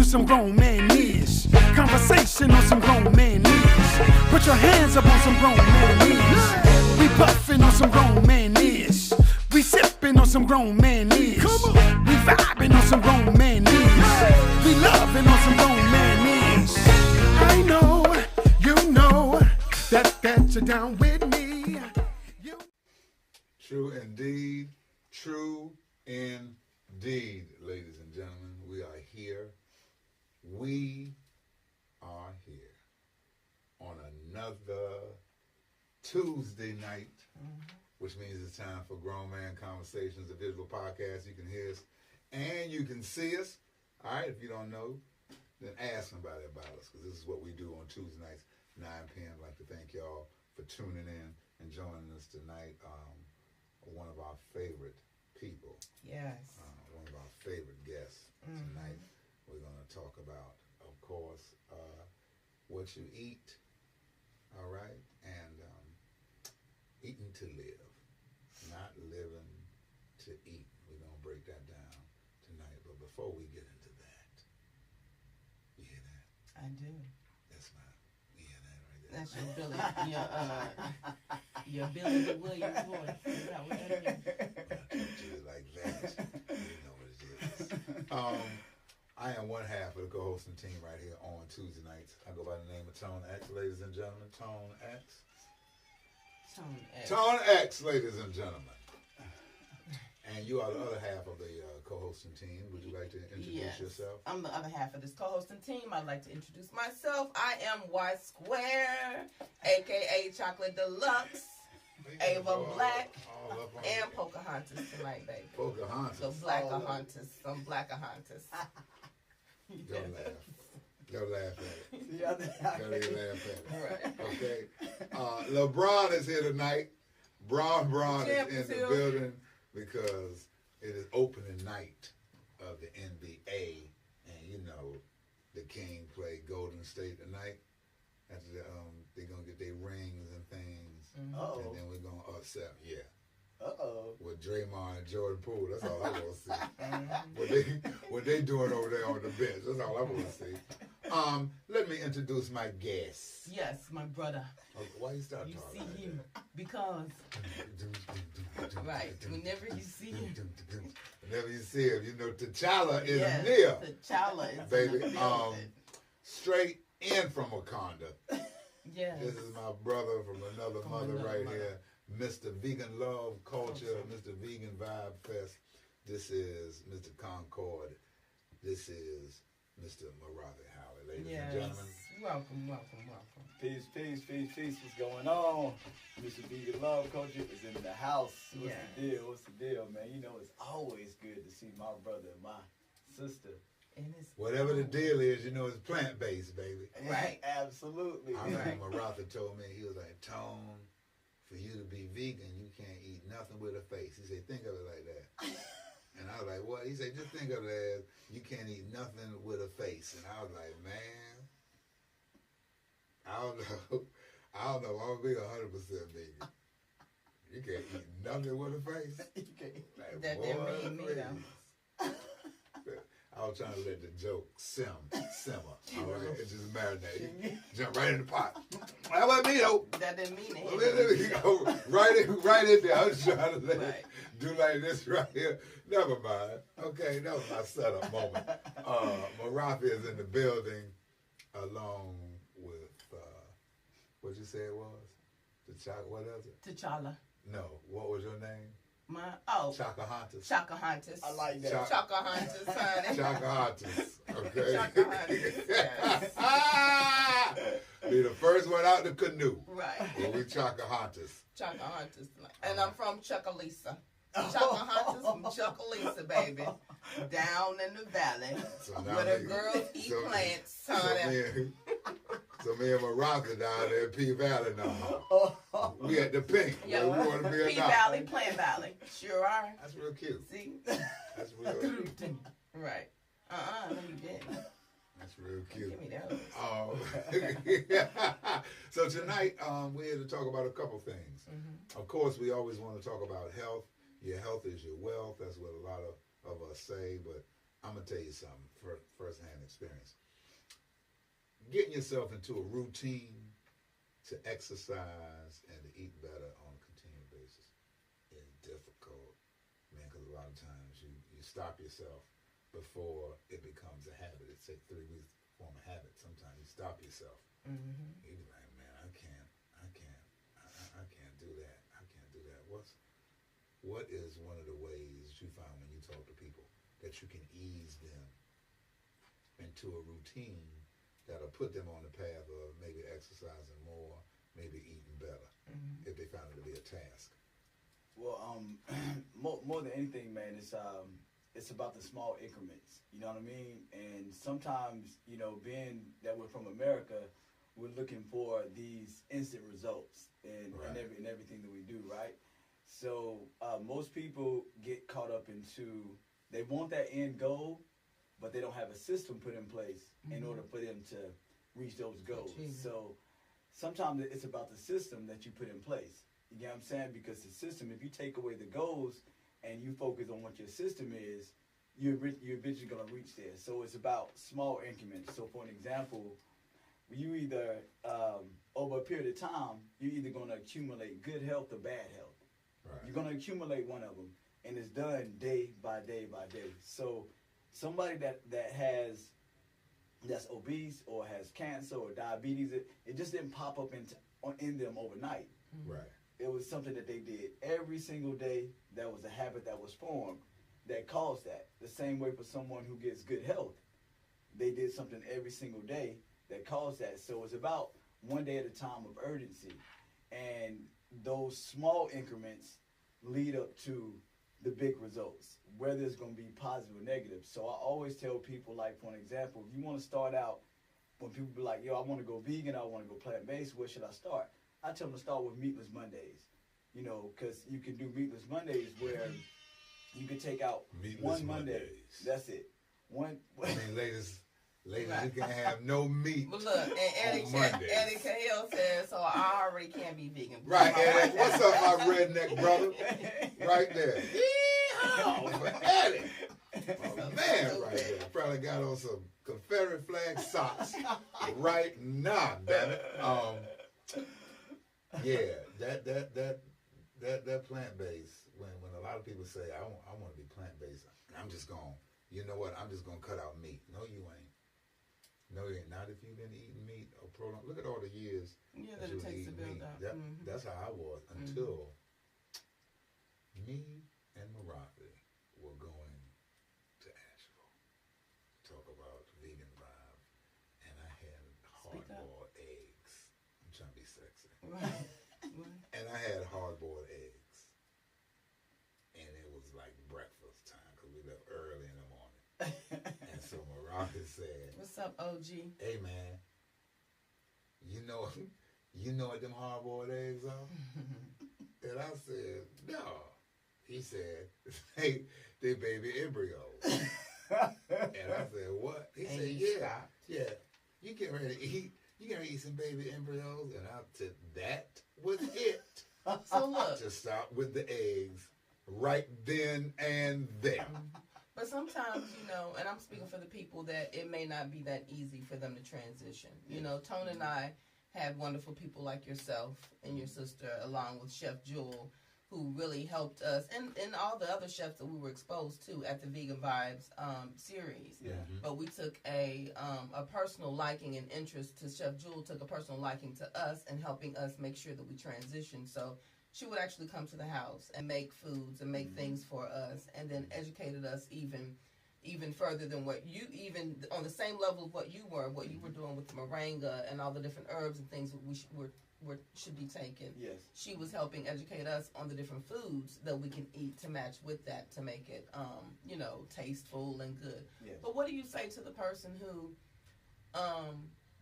some grown man is. Conversation on some grown man is. Put your hands up on some grown man is. We puffin' on some grown man is. We sippin' on some grown man is. We vibin' on some grown man is. We lovin' on some grown man is. I know, you know, that you're down with me. True indeed, true indeed, ladies and gentlemen. We are here. We are here on another Tuesday night, which means it's time for Grown Man Conversations, a digital podcast. You can hear us and you can see us. All right, if you don't know, then ask somebody about us, because this is what we do on Tuesday nights, 9 p.m. I'd like to thank y'all for tuning in and joining us tonight. One of our favorite people. Yes. One of our favorite guests tonight. We're going to talk about, of course, what you eat, all right, and eating to live, not living to eat. We're going to break that down tonight. But before we get into that, you hear that? I do. That's my, you hear that right there? That's your Billy the Williams voice. Is that what that is? When I talk to you like that, you know what it is. I am one half of the co-hosting team right here on Tuesday nights. I go by the name of Tone X, ladies and gentlemen. Tone X. Tone X. Tone X, ladies and gentlemen. And you are the other half of the co-hosting team. Would you like to introduce yourself? I'm the other half of this co-hosting team. I'd like to introduce myself. I am Y Square, a.k.a. Chocolate Deluxe, Ava Black, and Pocahontas tonight, baby. Pocahontas. So Blackahontas. Some Blackahontas. Go laugh. Go laugh at it. Yeah, Go laugh at it. Right. Okay. LeBron is here tonight. Braun is in the building because it is opening night of the NBA. And you know, the King play Golden State tonight. After they're going to get their rings and things. Uh-oh. And then we're going to upset. Yeah. Uh-oh. With Draymond and Jordan Poole. That's all I want to see. What they doing over there on the bench. That's all I want to see. Let me introduce my guest. Yes, my brother. Why you start You talking see like him that? because, right, whenever you see him. Whenever you see him, you know T'Challa is Yes, near. T'Challa is Baby, in the building. straight in from Wakanda. Yes. This is my brother from another From mother another right mother. here. Mr. Vegan Love Culture, Mr. Vegan Vibe Fest. This is Mr. Concord. This is Mr. Marathi Howard. Ladies and gentlemen. Welcome. Peace. What's going on? Mr. Vegan Love Culture is in the house. What's the deal, man? You know, it's always good to see my brother and my sister. Whatever the deal is, you know it's plant-based, baby. Right. Absolutely. I remember Marathi told me, he was like, Tone, for you to be vegan, you can't eat nothing with a face. He said, think of it like that. And I was like, what? He said, just think of it as you can't eat nothing with a face. And I was like, man, I don't know. I'm going to be 100% vegan. You can't eat nothing with a face. You can't. Like, That boy, didn't mean me, please. I was trying to let the joke simmer. All right, it just marinate. Jump right in the pot. That wasn't me though. That didn't mean it. Let me go right in there. I was trying to let it do like this right here. Never mind. Okay, that was my setup moment. Marathi is in the building along with what you say it was? What is it? T'Challa. No. What was your name? Chakahontas. I like that. Chakahontas, honey. Chakahontas. Okay. Chakahontas, yes. Be the first one out the canoe. Right. Well, we Chakahontas. Chakahontas. And I'm from Chucalissa. Chakahontas from Chucalissa, baby. Down in the valley. So where the girls eat plants, honey. So me and Marathi down there in P Valley now. We at the pink. Yeah, where we want to be P Valley, Plant Valley. Sure are. That's real cute. See? That's real cute. Right. No, you didn't. That's real cute. Give me those. So tonight, we're here to talk about a couple things. Of course, we always want to talk about health. Your health is your wealth. That's what a lot of us say. But I'm gonna tell you something. First-hand experience. Getting yourself into a routine to exercise and to eat better on a continual basis is difficult, man. Because a lot of times you stop yourself before it becomes a habit. It takes 3 weeks to form a habit. Sometimes you stop yourself. Mm-hmm. You be like, man, I can't do that. I can't do that. What is one of the ways you find when you talk to people that you can ease them into a routine that'll put them on the path of maybe exercising more, maybe eating better, if they find it to be a task? Well, more than anything, man, it's about the small increments. You know what I mean? And sometimes, being that we're from America, we're looking for these instant results in everything that we do, right? So most people get caught up into, they want that end goal, but they don't have a system put in place in order for them to reach those goals. So sometimes it's about the system that you put in place. You get what I'm saying? Because the system, if you take away the goals and you focus on what your system is, you're eventually going to reach there. So it's about small increments. So for an example, you either, over a period of time, you're either going to accumulate good health or bad health. Right. You're going to accumulate one of them, and it's done day by day by day. So somebody that's obese or has cancer or diabetes, it just didn't pop up in them overnight. Right. It was something that they did every single day. That was a habit that was formed that caused that. The same way for someone who gets good health. They did something every single day that caused that. So it's about one day at a time of urgency. And those small increments lead up to the big results, whether it's going to be positive or negative. So I always tell people, like, for an example, if you want to start out, when people be like, yo, I want to go vegan, I want to go plant-based, where should I start? I tell them to start with Meatless Mondays, because you can do Meatless Mondays where you can take out Meatless one Monday. Mondays. That's it. Ladies, you can have no meat. But look, and Eddie Cahill says, so I already can be vegan. Right, Eddie. What's up, my redneck brother? Right there. Yeehaw for Eddie. My man right there. Probably got on some Confederate flag socks right now, damn it. That plant-based, when a lot of people say, I want to be plant-based, I'm just going, you know what, I'm just going to cut out meat. No, you ain't. No, you ain't. Not if you've been eating meat or prolonged. Look at all the years that you it takes to eating build meat. up. That's how I was until me and Marathi were going to Asheville. Talk about vegan vibe. And I had hard-boiled eggs. I'm trying to be sexy. Right. And I had hard-boiled eggs. And it was like breakfast time because we left early in the morning. And so Marathi said, what's up, OG? hey, man, you know what them hard-boiled eggs are? And I said, no. He said, hey, they baby embryos. And I said, what? He said, yeah. You get ready to eat some baby embryos? And I said, that was it. So look. To stop with the eggs right then and there. But sometimes, and I'm speaking for the people that it may not be that easy for them to transition. Tony and I had wonderful people like yourself and your sister, along with Chef Jewel, who really helped us, and all the other chefs that we were exposed to at the Vegan Vibes series. Yeah. But we took a personal liking and interest to Chef Jewel, took a personal liking to us and helping us make sure that we transitioned. So she would actually come to the house and make foods and make things for us, and then educated us even further than what you, even on the same level of what you were doing with the moringa and all the different herbs and things that we should be taken. Yes. She was helping educate us on the different foods that we can eat to match with that to make it, tasteful and good. Yes. But what do you say to the person who,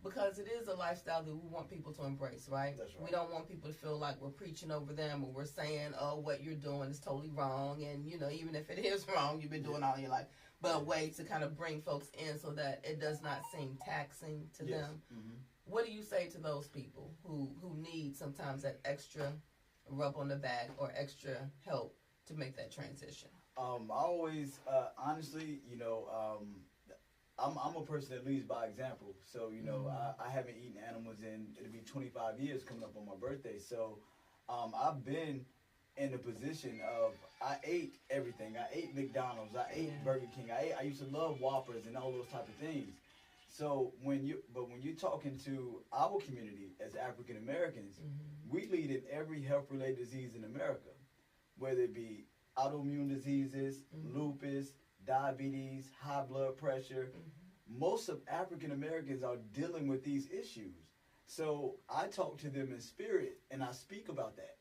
because it is a lifestyle that we want people to embrace, right? That's right. We don't want people to feel like we're preaching over them or we're saying, oh, what you're doing is totally wrong. And, even if it is wrong, you've been doing all your life. But a way to kind of bring folks in so that it does not seem taxing to them. Mm-hmm. What do you say to those people who need sometimes that extra rub on the back or extra help to make that transition? I always, honestly, I'm a person that leads by example. So, I haven't eaten animals it'll be 25 years coming up on my birthday. So, I've been in the position of, I ate everything. I ate McDonald's. I ate Burger King. I used to love Whoppers and all those type of things. So when you're talking to our community as African Americans, we lead in every health-related disease in America, whether it be autoimmune diseases, lupus, diabetes, high blood pressure. Most of African Americans are dealing with these issues. So I talk to them in spirit and I speak about that.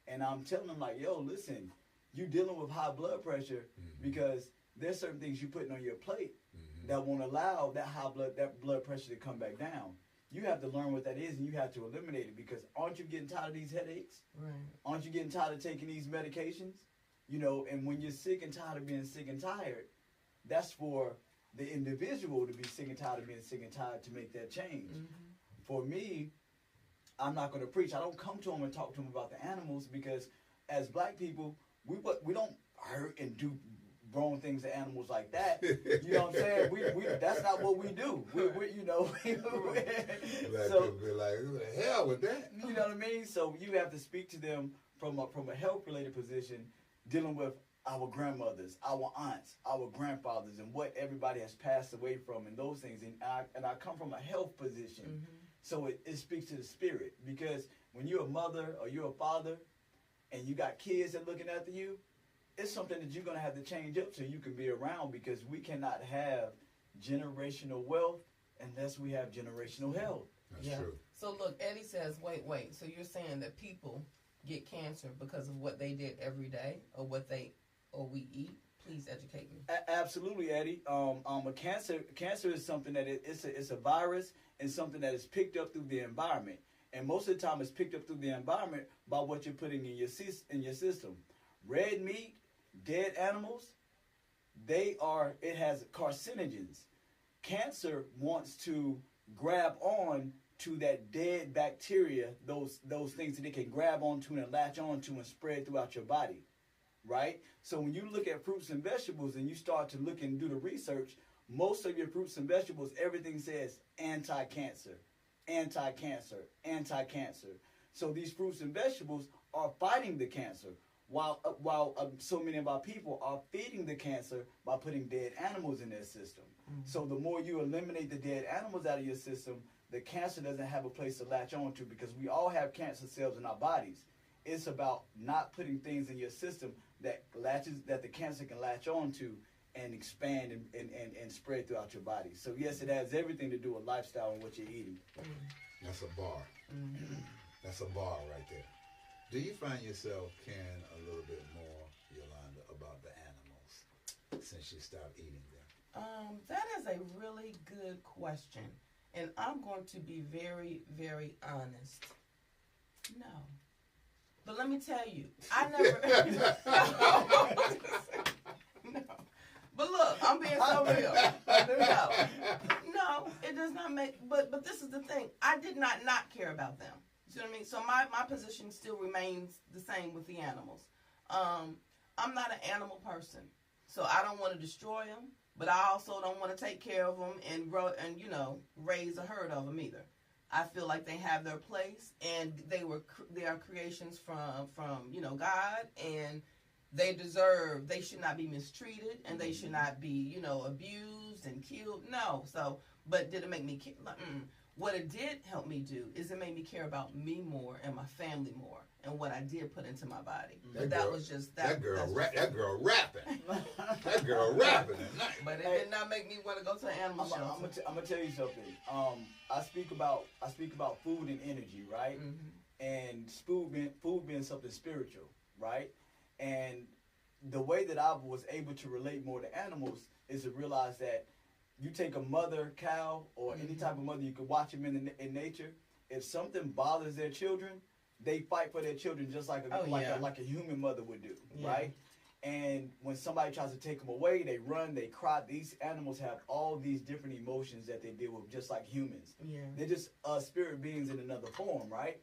And I'm telling them like, yo, listen, you dealing with high blood pressure because there's certain things you're putting on your plate that won't allow that blood pressure to come back down. You have to learn what that is and you have to eliminate it, because aren't you getting tired of these headaches? Right. Aren't you getting tired of taking these medications? And when you're sick and tired of being sick and tired, that's for the individual to be sick and tired of being sick and tired to make that change. For me, I'm not going to preach. I don't come to them and talk to them about the animals, because as black people, we don't hurt and do wrong things to animals like that. You know what I'm saying? We that's not what we do. Black people be like, who the hell with that? You know what I mean? So you have to speak to them from a health related position, dealing with our grandmothers, our aunts, our grandfathers, and what everybody has passed away from, and those things. And I come from a health position. So it speaks to the spirit, because when you're a mother or you're a father and you got kids that are looking after you, it's something that you're going to have to change up so you can be around, because we cannot have generational wealth unless we have generational health. That's true. So look, Eddie says, wait. So you're saying that people get cancer because of what they did every day or we eat? Please educate me. Absolutely, Eddie. Cancer is something that it's a virus and something that is picked up through the environment. And most of the time it's picked up through the environment by what you're putting in your system. Red meat, dead animals, it has carcinogens. Cancer wants to grab on to that dead bacteria, those things that it can grab onto and latch onto and spread throughout your body, right? So when you look at fruits and vegetables and you start to look and do the research, most of your fruits and vegetables, everything says anti-cancer, anti-cancer, anti-cancer. So these fruits and vegetables are fighting the cancer, while so many of our people are feeding the cancer by putting dead animals in their system. So the more you eliminate the dead animals out of your system, the cancer doesn't have a place to latch on to, because we all have cancer cells in our bodies. It's about not putting things in your system that the cancer can latch on to and expand and spread throughout your body. So yes, it has everything to do with lifestyle and what you're eating. That's a bar. That's a bar right there. Do you find yourself caring a little bit more, Yolanda, about the animals since you stopped eating them? That is a really good question. And I'm going to be very, very honest. No. But let me tell you, I never... No. But look, I'm being so real. No, it does not make... But this is the thing. I did not care about them. You see what I mean? So my position still remains the same with the animals. I'm not an animal person. So I don't want to destroy them, but I also don't want to take care of them and raise a herd of them either. I feel like they have their place, and they are creations from God, and they should not be mistreated, and they should not be, abused and killed. No. So, but did it make me What it did help me do is it made me care about me more and my family more and what I did put into my body. That girl rapping. That girl rapping at night. But it did not make me want to go to an animal shelter. I'm gonna tell you something. I speak about food and energy, right? And food being something spiritual, right? And the way that I was able to relate more to animals is to realize that you take a mother cow or any type of mother, you can watch them in nature. If something bothers their children, they fight for their children just like a human mother would do, right? And when somebody tries to take them away, they run, they cry. These animals have all these different emotions that they deal with, just like humans. Yeah. They're just spirit beings in another form, right?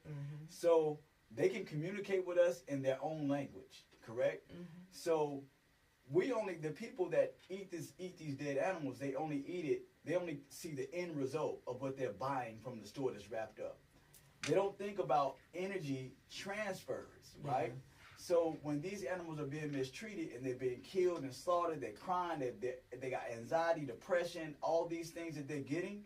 So they can communicate with us in their own language, correct? So the people that eat these dead animals, they only eat it. They only see the end result of what they're buying from the store that's wrapped up. They don't think about energy transfers, right? Yeah. So when these animals are being mistreated and they're being killed and slaughtered, they're crying, they got anxiety, depression, all these things that they're getting,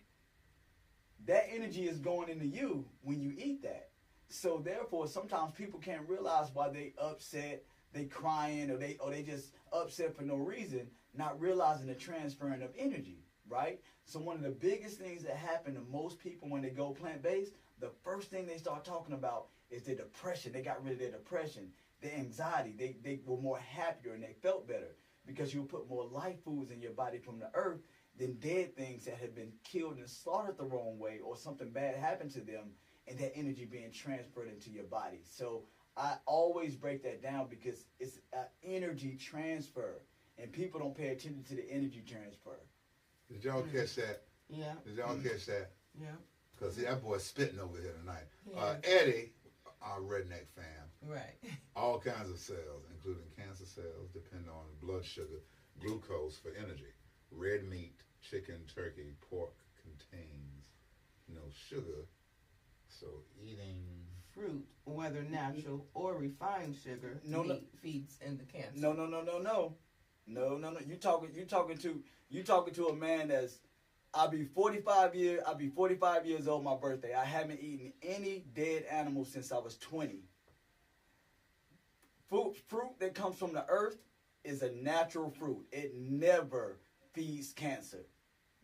that energy is going into you when you eat that. So therefore, sometimes people can't realize why they upset, they crying, or they just upset for no reason, not realizing the transferring of energy, right? So one of the biggest things that happen to most people when they go plant-based, the first thing they start talking about is their depression. They got rid of their depression, their anxiety. They were more happier and they felt better because you put more life foods in your body from the earth than dead things that have been killed and slaughtered the wrong way or something bad happened to them and that energy being transferred into your body. So I always break that down because it's an energy transfer and people don't pay attention to the energy transfer. Did y'all catch that? Yeah. Did y'all catch that? Yeah. Because that boy's spitting over here tonight. Yeah. Eddie, our redneck fam. Right. All kinds of cells, including cancer cells, depend on blood sugar, glucose for energy. Red meat, chicken, turkey, pork contains no sugar. So eating fruit, whether natural or refined sugar, feeds into cancer. No. You talking to a man that's I'll be 45 years old my birthday. I haven't eaten any dead animal since I was 20. Fruit that comes from the earth is a natural fruit. It never feeds cancer.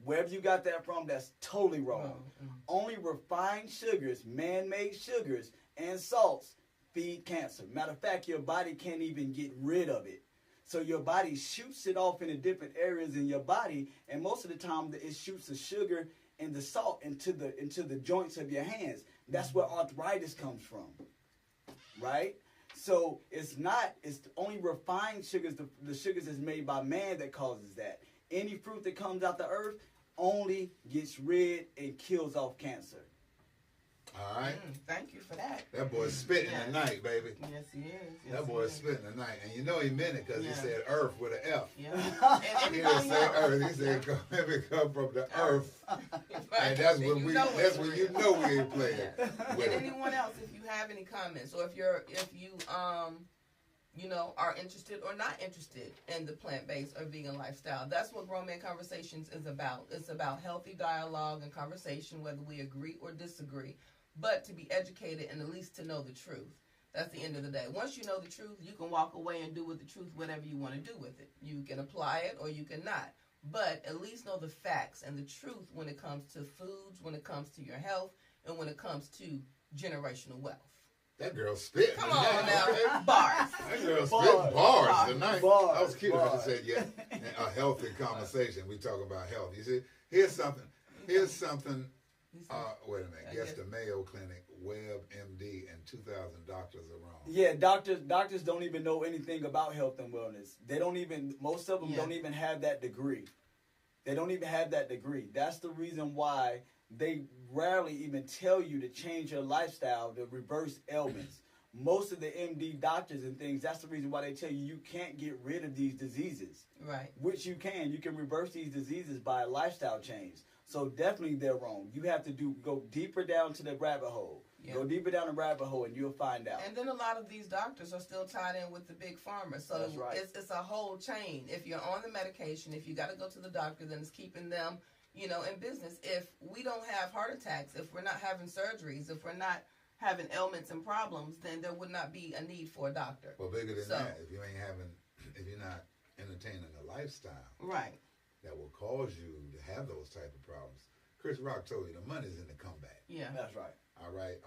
Wherever you got that from, that's totally wrong. Only refined sugars, man-made sugars, and salts feed cancer. Matter of fact, your body can't even get rid of it. So your body shoots it off into different areas in your body, and most of the time it shoots the sugar and the salt into the joints of your hands. That's where arthritis comes from, right? So it's only refined sugars, the sugars that's made by man that causes that. Any fruit that comes out the earth only gets rid and kills off cancer. All right. Thank you for that. That boy's spitting tonight, baby. Yes, he is. Yes, that boy's spitting tonight. And you know he meant it because he said earth with an F. Yeah. He didn't say earth. He said come from the earth. Right. And that's when you know we ain't playing. And anyone else, if you have any comments or if you are interested or not interested in the plant-based or vegan lifestyle, that's what Grown Man Conversations is about. It's about healthy dialogue and conversation, whether we agree or disagree, but to be educated and at least to know the truth. That's the end of the day. Once you know the truth, you can walk away and do with the truth whatever you want to do with it. You can apply it or you cannot. But at least know the facts and the truth when it comes to foods, when it comes to your health, and when it comes to generational wealth. That girl's spitting. Come on now. Bars. That girl's spitting bars tonight. Bars. I was cute when she said, a healthy conversation. We talk about health. You see, here's something. Wait a minute. Guess the Mayo Clinic, WebMD, and 2,000 doctors are wrong. Yeah, doctors don't even know anything about health and wellness. Most of them don't even have that degree. They don't even have that degree. That's the reason why they rarely even tell you to change your lifestyle to reverse ailments. Most of the MD doctors and things, that's the reason why they tell you can't get rid of these diseases. Right. Which you can. You can reverse these diseases by a lifestyle change. So definitely they're wrong. You have to go deeper down to the rabbit hole. Yeah. Go deeper down the rabbit hole and you'll find out. And then a lot of these doctors are still tied in with the big pharma. So that's right. It's a whole chain. If you're on the medication, if you got to go to the doctor, then it's keeping them in business. If we don't have heart attacks, if we're not having surgeries, if we're not having ailments and problems, then there would not be a need for a doctor. Well, bigger than that, if you're not entertaining a lifestyle, right, that will cause you to have those type of problems. Chris Rock told you the money's in the comeback. Yeah, that's right. All right.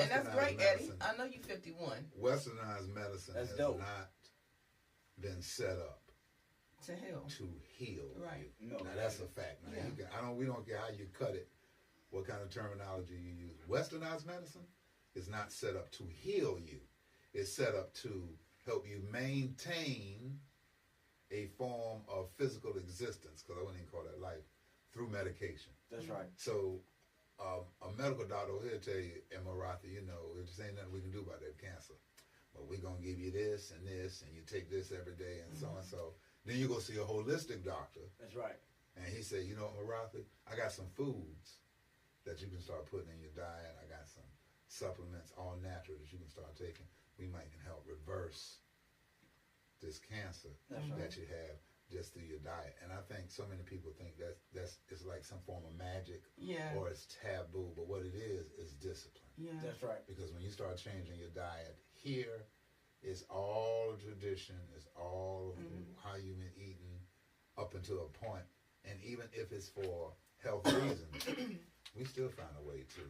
And that's great, medicine, Eddie. I know you're 51. Westernized medicine has not been set up to heal. Right. Now that's a fact. Now we don't care how you cut it, what kind of terminology you use. Westernized medicine is not set up to heal you. It's set up to help you maintain a form of physical existence, because I wouldn't even call that life, through medication. That's right. So a medical doctor will tell you, Martha, there just ain't nothing we can do about that cancer. But we're going to give you this, and you take this every day, and so and so. Then you go see a holistic doctor. That's right. And he said, you know what, Marathi, I got some foods that you can start putting in your diet. I got some supplements, all natural, that you can start taking. We might can help reverse this cancer that you have just through your diet. And I think so many people think that's it's like some form of magic, or it's taboo. But what it is discipline. Yeah, that's right. Because when you start changing your diet here, it's all tradition. It's all how you've been eating up until a point. And even if it's for health reasons, we still find a way to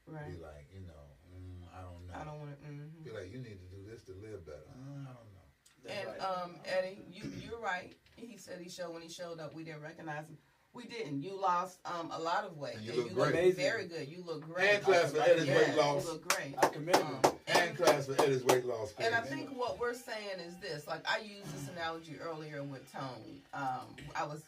be like, I don't know. I don't want to. Be like, you need to do this to live better. I don't know. That's and right. Eddie, you're right. He said when he showed up, we didn't recognize him. We didn't. You lost a lot of weight. And you look look great. very good. You look great. Hand class for Eddie's weight loss. You look great. I commend him. Hand class for Eddie's weight loss. And I think what we're saying is this. Like I used this analogy earlier with Tone.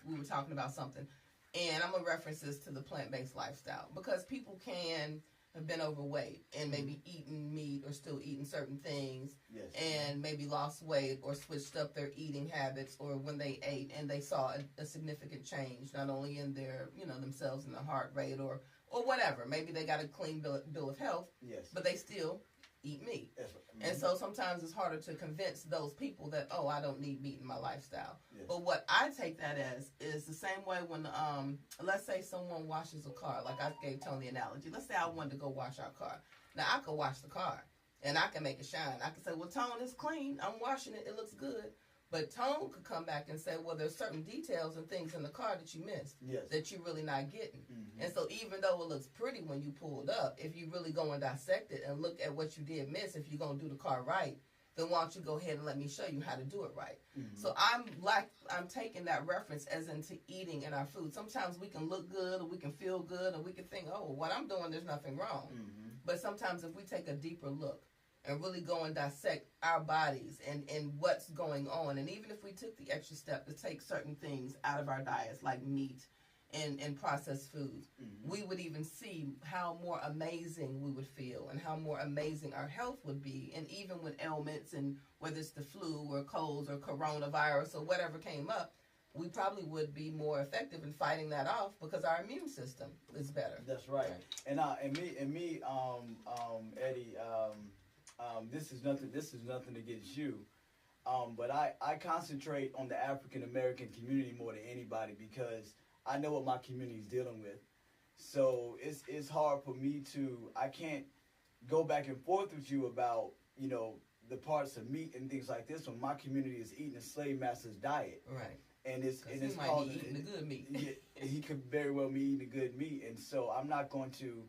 We were talking about something, and I'm gonna reference this to the plant-based lifestyle because people can have been overweight and maybe eating meat or still eating certain things, and maybe lost weight or switched up their eating habits, or when they ate and they saw a significant change, not only in their themselves and their heart rate or whatever. Maybe they got a clean bill of health, but they still eat meat. And so sometimes it's harder to convince those people that, I don't need meat in my lifestyle. But what I take that as is the same way when, let's say someone washes a car, like I gave Tony the analogy. Let's say I wanted to go wash our car. Now I could wash the car and I can make it shine. I can say, well, Tone, it's clean. I'm washing it. It looks good. But Tone could come back and say, well, there's certain details and things in the car that you missed that you're really not getting. And so even though it looks pretty when you pulled up, if you really go and dissect it and look at what you did miss, if you're going to do the car right, then why don't you go ahead and let me show you how to do it right. So I'm taking that reference as into eating and our food. Sometimes we can look good or we can feel good or we can think, what I'm doing, there's nothing wrong. But sometimes if we take a deeper look, and really go and dissect our bodies and what's going on. And even if we took the extra step to take certain things out of our diets, like meat and processed foods, we would even see how more amazing we would feel and how more amazing our health would be. And even with ailments, and whether it's the flu or colds or coronavirus or whatever came up, we probably would be more effective in fighting that off because our immune system is better. That's right. And me, Eddie, this is nothing against you, but I concentrate on the African American community more than anybody because I know what my community is dealing with. So it's hard for me I can't go back and forth with you about the parts of meat and things like this when my community is eating a slave master's diet. Right. And it's might called be eating the good meat. He could very well be eating the good meat, and so I'm not going to.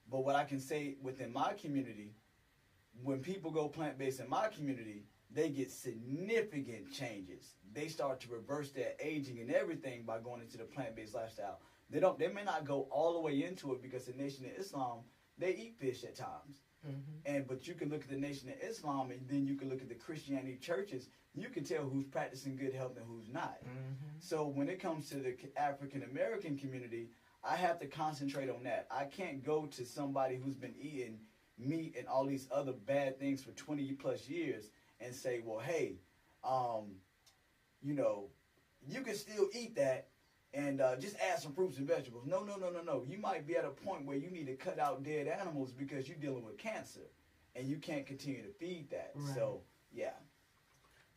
But what I can say within my community, when people go plant-based in my community, they get significant changes. They start to reverse their aging and everything by going into the plant-based lifestyle. They may not go all the way into it because the Nation of Islam, they eat fish at times. But you can look at the Nation of Islam and then you can look at the Christianity churches. You can tell who's practicing good health and who's not. So when it comes to the African American community, I have to concentrate on that. I can't go to somebody who's been eating meat and all these other bad things for 20 plus years and say, well, hey, you can still eat that and just add some fruits and vegetables. No. You might be at a point where you need to cut out dead animals because you're dealing with cancer and you can't continue to feed that. Right. So, yeah.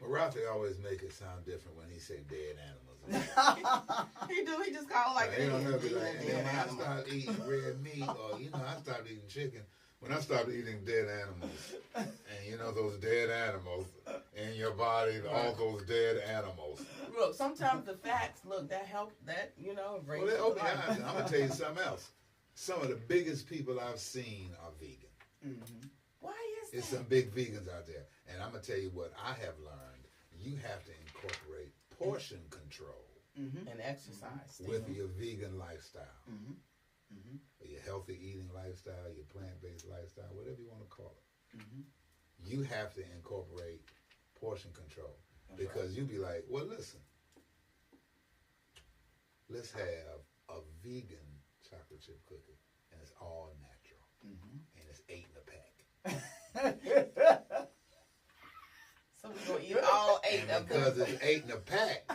Marathi always make it sound different when he say dead animals. He do. He just call like he don't know. Be like, and then when I start eating red meat, or I start eating chicken. When I started eating dead animals, and those dead animals in your body, all those dead animals. Look, sometimes the facts, that help, brings they open your eyes. I'm going to tell you something else. Some of the biggest people I've seen are vegan. Why is that? There's some big vegans out there. And I'm going to tell you what I have learned. You have to incorporate portion control. And exercise. With your vegan lifestyle. Or your healthy eating lifestyle, your plant-based lifestyle, whatever you want to call it. You have to incorporate portion control. Because you'll be like, well, listen, let's have a vegan chocolate chip cookie, and it's all natural. And it's 8 in a pack. So we're going to eat all 8 of them. Because it's 8 in a pack,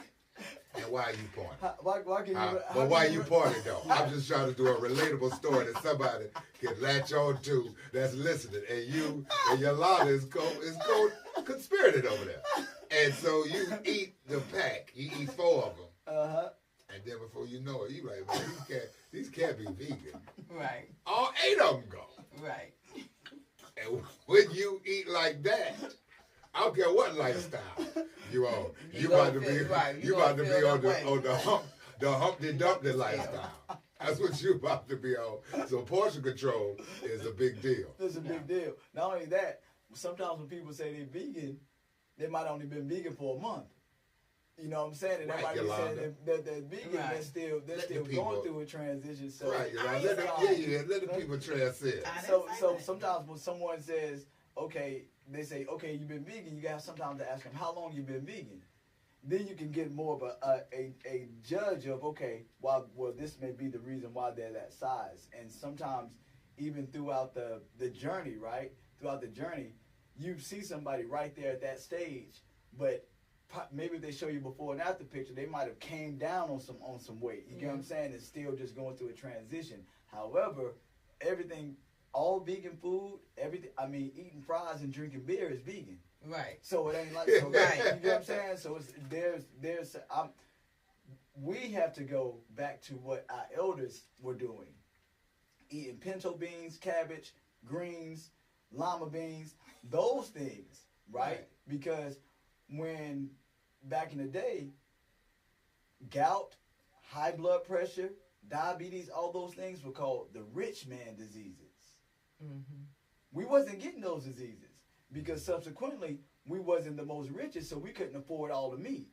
And why you party? Why can you? But why you party though? I'm just trying to do a relatable story that somebody can latch on to that's listening, and you and Yolanda is conspirated over there. And so you eat the pack. You eat 4 of them. And then before you know it, you like, man, these can't be vegan. Right. All 8 of them go. Right. And when you eat like that, I don't care what lifestyle you on. You about to be on the Humpty Dumpty lifestyle. That's what you about to be on. So portion control is a big deal. It's a big deal. Not only that, sometimes when people say they're vegan, they might only been vegan for a month. You know what I'm saying? And they might be saying that they're vegan, they're still going through a transition. So right, let the people transcend. So sometimes when someone says, okay, they say, okay, you've been vegan, you have sometimes to ask them, how long you been vegan? Then you can get more of a judge of, okay, well, this may be the reason why they're that size. And sometimes even throughout the journey, right? Throughout the journey, you see somebody right there at that stage, but maybe if they show you before and after picture, they might have came down on some weight. You get what I'm saying? And still just going through a transition. However, all vegan food, eating fries and drinking beer is vegan. Right. So it ain't like right. You get what I'm saying? So we have to go back to what our elders were doing. Eating pinto beans, cabbage, greens, lima beans, those things, right? Because when back in the day, gout, high blood pressure, diabetes, all those things were called the rich man diseases. Mm-hmm. We wasn't getting those diseases because subsequently we wasn't the most richest, so we couldn't afford all the meat.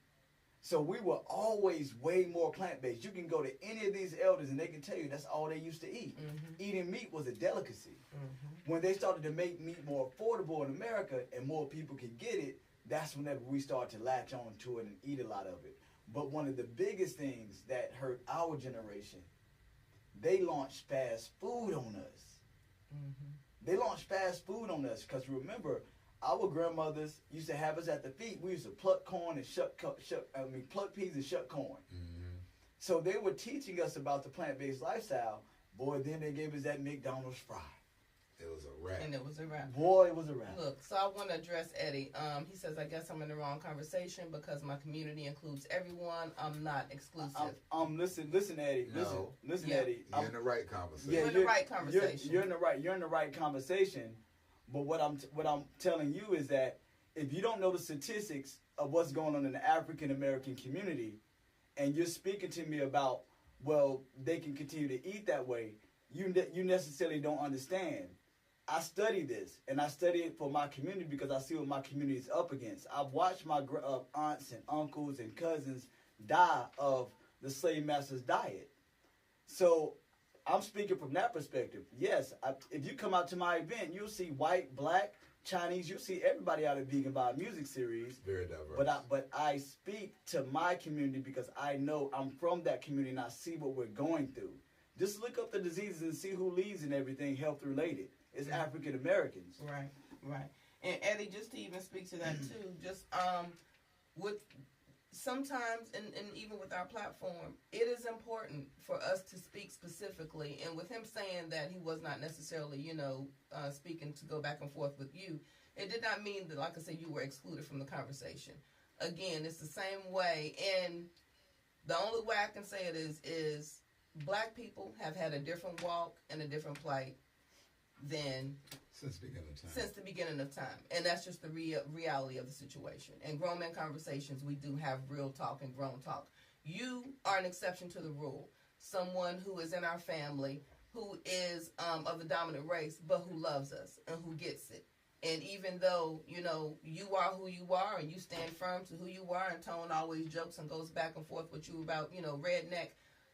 So we were always way more plant-based. You can go to any of these elders and they can tell you that's all they used to eat. Mm-hmm. Eating meat was a delicacy. Mm-hmm. When they started to make meat more affordable in America and more people could get it, that's whenever we started to latch on to it and eat a lot of it. But one of the biggest things that hurt our generation, they launched fast food on us. Mm-hmm. They launched fast food on us because remember, our grandmothers used to have us at the feet. We used to pluck corn and pluck peas and shuck corn. Mm-hmm. So they were teaching us about the plant-based lifestyle. Boy, then they gave us that McDonald's fry. It was a wrap. And it was a wrap. Boy, it was a wrap. Look, so I want to address Eddie. He says, I guess I'm in the wrong conversation because my community includes everyone. I'm not exclusive. Listen, Eddie. No. Listen, Eddie. You're in the right conversation. You're in the right conversation. You're in the right conversation. But what I'm telling you is that if you don't know the statistics of what's going on in the African American community, and you're speaking to me about, well, they can continue to eat that way, you necessarily don't understand. I study this, and I study it for my community because I see what my community is up against. I've watched my aunts and uncles and cousins die of the slave master's diet. So I'm speaking from that perspective. Yes, if you come out to my event, you'll see white, black, Chinese. You'll see everybody out of Vegan Vibe music series. Very diverse. But I speak to my community because I know I'm from that community and I see what we're going through. Just look up the diseases and see who leads and everything health related. It's African Americans. Right. And Eddie, just to even speak to that too, just with sometimes and even with our platform, it is important for us to speak specifically. And with him saying that he was not necessarily, speaking to go back and forth with you, it did not mean that, like I said, you were excluded from the conversation. Again, it's the same way. And the only way I can say it is black people have had a different walk and a different plight than since the beginning of time. And that's just the reality of the situation. In Grown Men Conversations, we do have real talk and grown talk. You are an exception to the rule. Someone who is in our family, who is of the dominant race, but who loves us and who gets it. And even though, you are who you are and you stand firm to who you are, and Tone always jokes and goes back and forth with you about, redneck,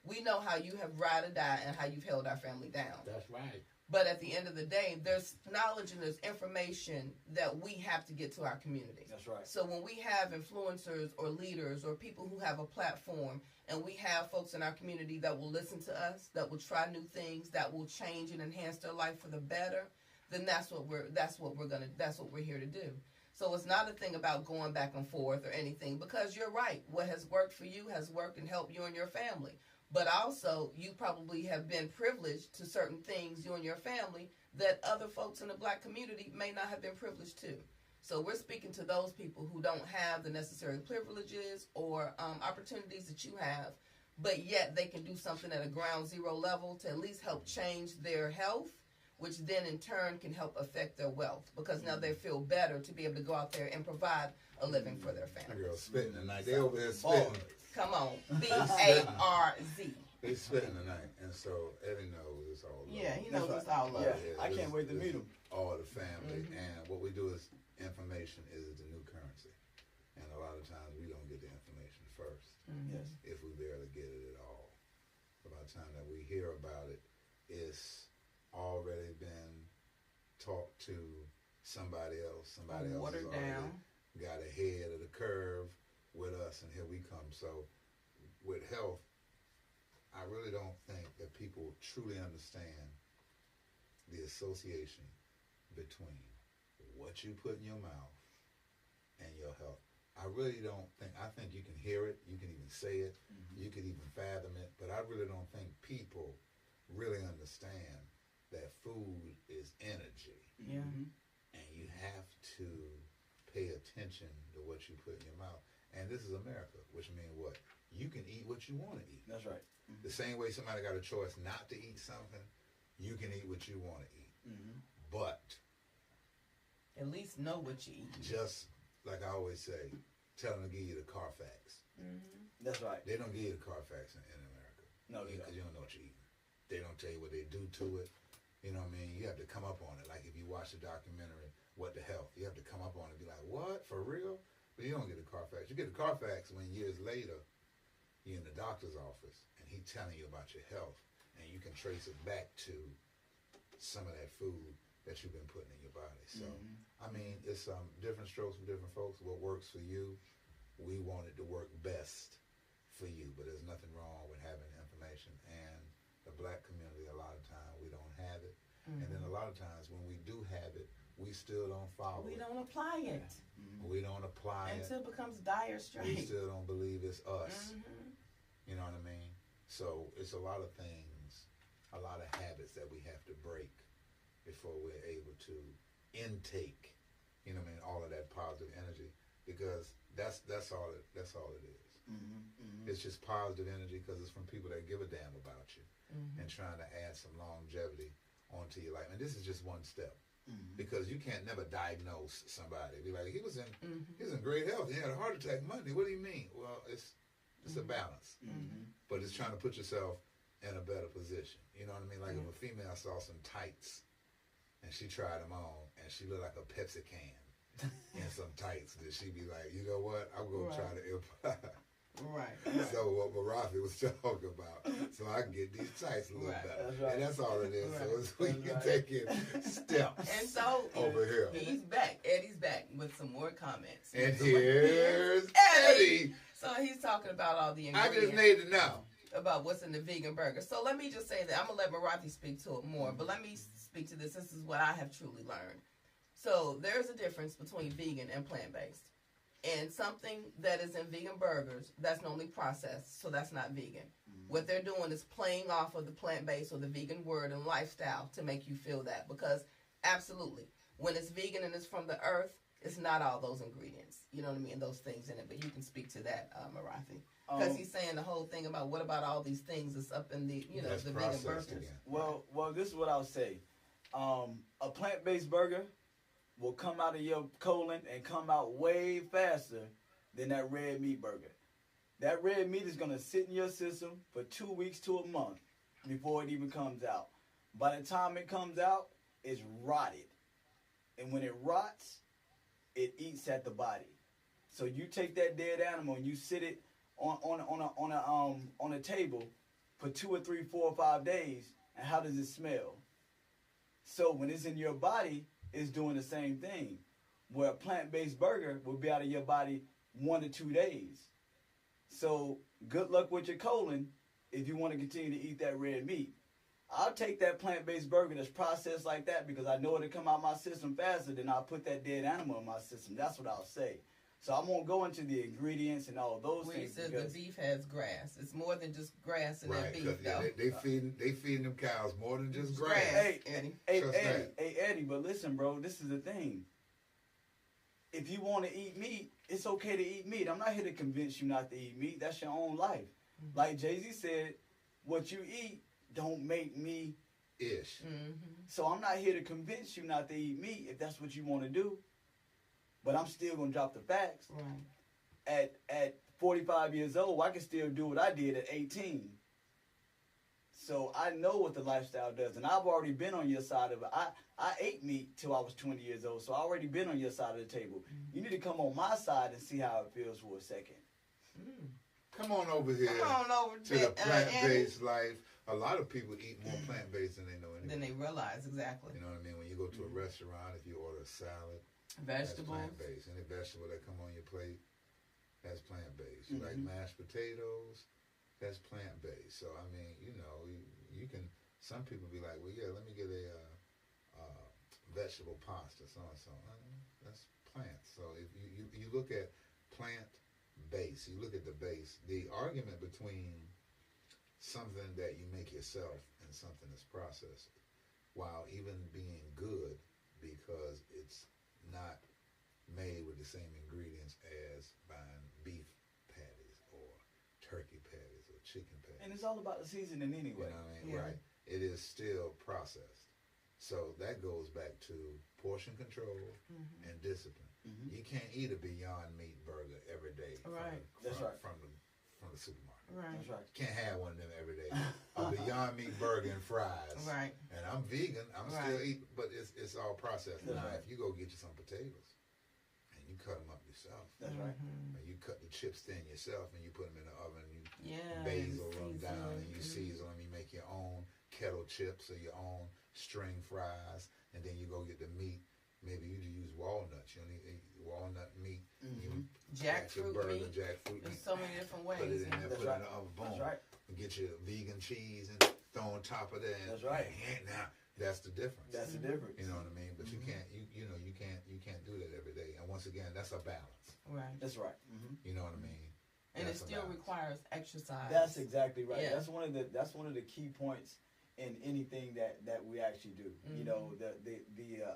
we know how you have ride or die and how you've held our family down. That's right. But at the end of the day, there's knowledge and there's information that we have to get to our community. That's right. So when we have influencers or leaders or people who have a platform, and we have folks in our community that will listen to us, that will try new things, that will change and enhance their life for the better, then that's what we're here to do. So it's not a thing about going back and forth or anything, because you're right. What has worked for you has worked and helped you and your family. But also, you probably have been privileged to certain things, you and your family, that other folks in the black community may not have been privileged to. So we're speaking to those people who don't have the necessary privileges or opportunities that you have, but yet they can do something at a ground zero level to at least help change their health, which then in turn can help affect their wealth, because now they feel better to be able to go out there and provide a living for their That family. girl's spitting tonight. They over there spitting. Come on, B-A-R-Z. They spitting tonight. And so Eddie knows it's all love. Yeah, he knows That's it's all love. Yeah, I can't wait to meet him. All the family. And what we do is information is the new currency. And a lot of times we don't get the information first. Yes. If we barely get it at all. But by the time that we hear about it, it's already been talked to somebody else. Somebody else Watered has already down. got ahead of the curve with us, and here we come. So with health, I really don't think that people truly understand the association between what you put in your mouth and your health. I really don't think, I think you can hear it, you can even say it, you can even fathom it, but I really don't think people really understand that food is energy. Yeah. And you have to pay attention to what you put in your mouth. And this is America, which means what? You can eat what you want to eat. That's right. The same way somebody got a choice not to eat something, you can eat what you want to eat. But At least know what you eat. just like I always say, tell them to give you the Carfax. That's right. They don't give you the Carfax in America. No, they Because don't. you don't know what you're eating. They don't tell you what they do to it. You know what I mean? You have to come up on it. Like if you watch the documentary, What the Health, you have to come up on it and be like, what? For real? But you don't get the Carfax. You get the Carfax when years later you're in the doctor's office and he's telling you about your health, and you can trace it back to some of that food that you've been putting in your body. So, I mean, it's different strokes for different folks. What works for you, we want it to work best for you. But there's nothing wrong with having information. And the black community, a lot of times, we don't have it. And then a lot of times when we do have it, we still don't follow We it. don't apply it We don't apply it. until it becomes dire We straits. still don't believe it's us. You know what I mean? So it's a lot of things, a lot of habits that we have to break before we're able to intake, you know what I mean, all of that positive energy, because that's all it is. It's just positive energy because it's from people that give a damn about you and trying to add some longevity onto your life. And this is just one step. Because you can't never diagnose somebody. Be like, he was in great health. He had a heart attack Monday. What do you mean? Well, it's a balance. But it's trying to put yourself in a better position. You know what I mean? Like if a female saw some tights and she tried them on and she looked like a Pepsi can in some tights, then she'd be like, you know what? I'm going to try to imply. Right. So what Marafi was talking about, so I can get these tights a little better. That's right. And that's all it is. So it's, we can take it steps And so over here. he's back. Eddie's back with some more comments. And here's Eddie. So he's talking about all the I ingredients. just need to know. About what's in the vegan burger. So let me just say that I'm gonna let Marathi speak to it more, but let me speak to this. This is what I have truly learned. So there's a difference between vegan and plant-based. And something that is in vegan burgers, that's normally processed, so that's not vegan. What they're doing is playing off of the plant-based or the vegan word and lifestyle to make you feel that. Because absolutely, when it's vegan and it's from the earth, it's not all those ingredients. You know what I mean? Those things in it. But you can speak to that, Marathi. Because he's saying the whole thing about what about all these things that's up in the, you know, That's the vegan burgers. processed again. Well, this is what I'll say. A plant-based burger will come out of your colon and come out way faster than that red meat burger. That red meat is going to sit in your system for 2 weeks to a month before it even comes out. By the time it comes out, it's rotted. And when it rots, it eats at the body. So you take that dead animal and you sit it on a table for 2 or 3, 4 or 5 days, and how does it smell? So when it's in your body, it's doing the same thing. Where a plant-based burger will be out of your body 1 to 2 days. So good luck with your colon if you want to continue to eat that red meat. I'll take that plant-based burger that's processed like that because I know it'll come out my system faster than I'll put that dead animal in my system. That's what I'll say. So I won't go into the ingredients and all those things. Where he says the beef has grass. It's more than just grass in that beef, though. They feeding them cows more than just grass. Hey, Eddie. Hey, Eddie, but listen, bro, this is the thing. If you want to eat meat, it's okay to eat meat. I'm not here to convince you not to eat meat. That's your own life. Mm-hmm. Like Jay-Z said, what you eat don't make me ish. Mm-hmm. So I'm not here to convince you not to eat meat if that's what you want to do. But I'm still going to drop the facts. Right. At 45 years old, I can still do what I did at 18. So I know what the lifestyle does. And I've already been on your side of it. I ate meat till I was 20 years old. So I already been on your side of the table. Mm-hmm. You need to come on my side and see how it feels for a second. Mm. Come on over here to the plant-based life. A lot of people eat more plant-based than they know anyway. Than they realize, exactly. You know what I mean? When you go to a restaurant, if you order a salad, vegetables, that's plant-based. Any vegetable that come on your plate, that's plant-based. You like mashed potatoes, that's plant-based. So, I mean, you know, you can, some people be like, well, yeah, let me get a vegetable pasta, so-and-so. That's plants. So, if you look at plant-based, you look at the base, the argument between something that you make yourself and something that's processed, while even being good because it's not made with the same ingredients as buying beef patties or turkey patties or chicken patties. And it's all about the seasoning anyway. You know what I mean? Yeah. Right. It is still processed. So that goes back to portion control and discipline. Mm-hmm. You can't eat a Beyond Meat burger every day from the supermarket. Right. That's right. Can't have one of them every day. A Beyond Meat burger and fries. Right. And I'm vegan. I'm still eating, but it's all processed. That's now, right. if you go get you some potatoes and you cut them up yourself, that's right. And you cut the chips thin yourself and you put them in the oven. You Yeah. basil them down and you season them. You make your own kettle chips or your own string fries, and then you go get the meat. Maybe you use walnuts. You only eat walnut meat. You jackfruit meat. Jackfruit There's meat. so many different ways. Put it in there, That's put right. it in the oven, boom. That's right. And get your vegan cheese and throw on top of that. That's right. And now that's the difference. That's the difference. You know what I mean? But you can't you can't do that every day. And once again, that's a balance. Right. That's right. You know what I mean? And that's it still requires exercise. That's exactly right. Yeah. That's one of the key points in anything that we actually do. You know, the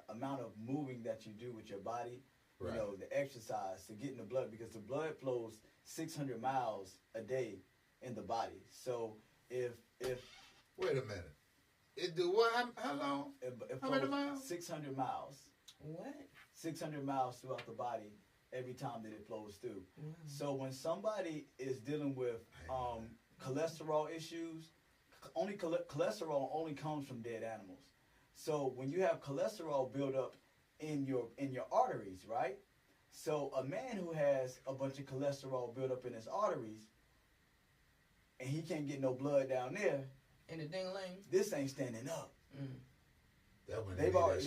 amount of moving that you do with your body. You know, the exercise to get in the blood, because the blood flows 600 miles a day in the body. So if wait a minute, it do what? How long? How many miles? 600 miles. What? 600 miles throughout the body every time that it flows through. Mm-hmm. So when somebody is dealing with cholesterol issues, cholesterol only comes from dead animals. So when you have cholesterol build up in your arteries, right? So a man who has a bunch of cholesterol built up in his arteries and he can't get no blood down there, in the ding-a-ling, this ain't standing up. They've already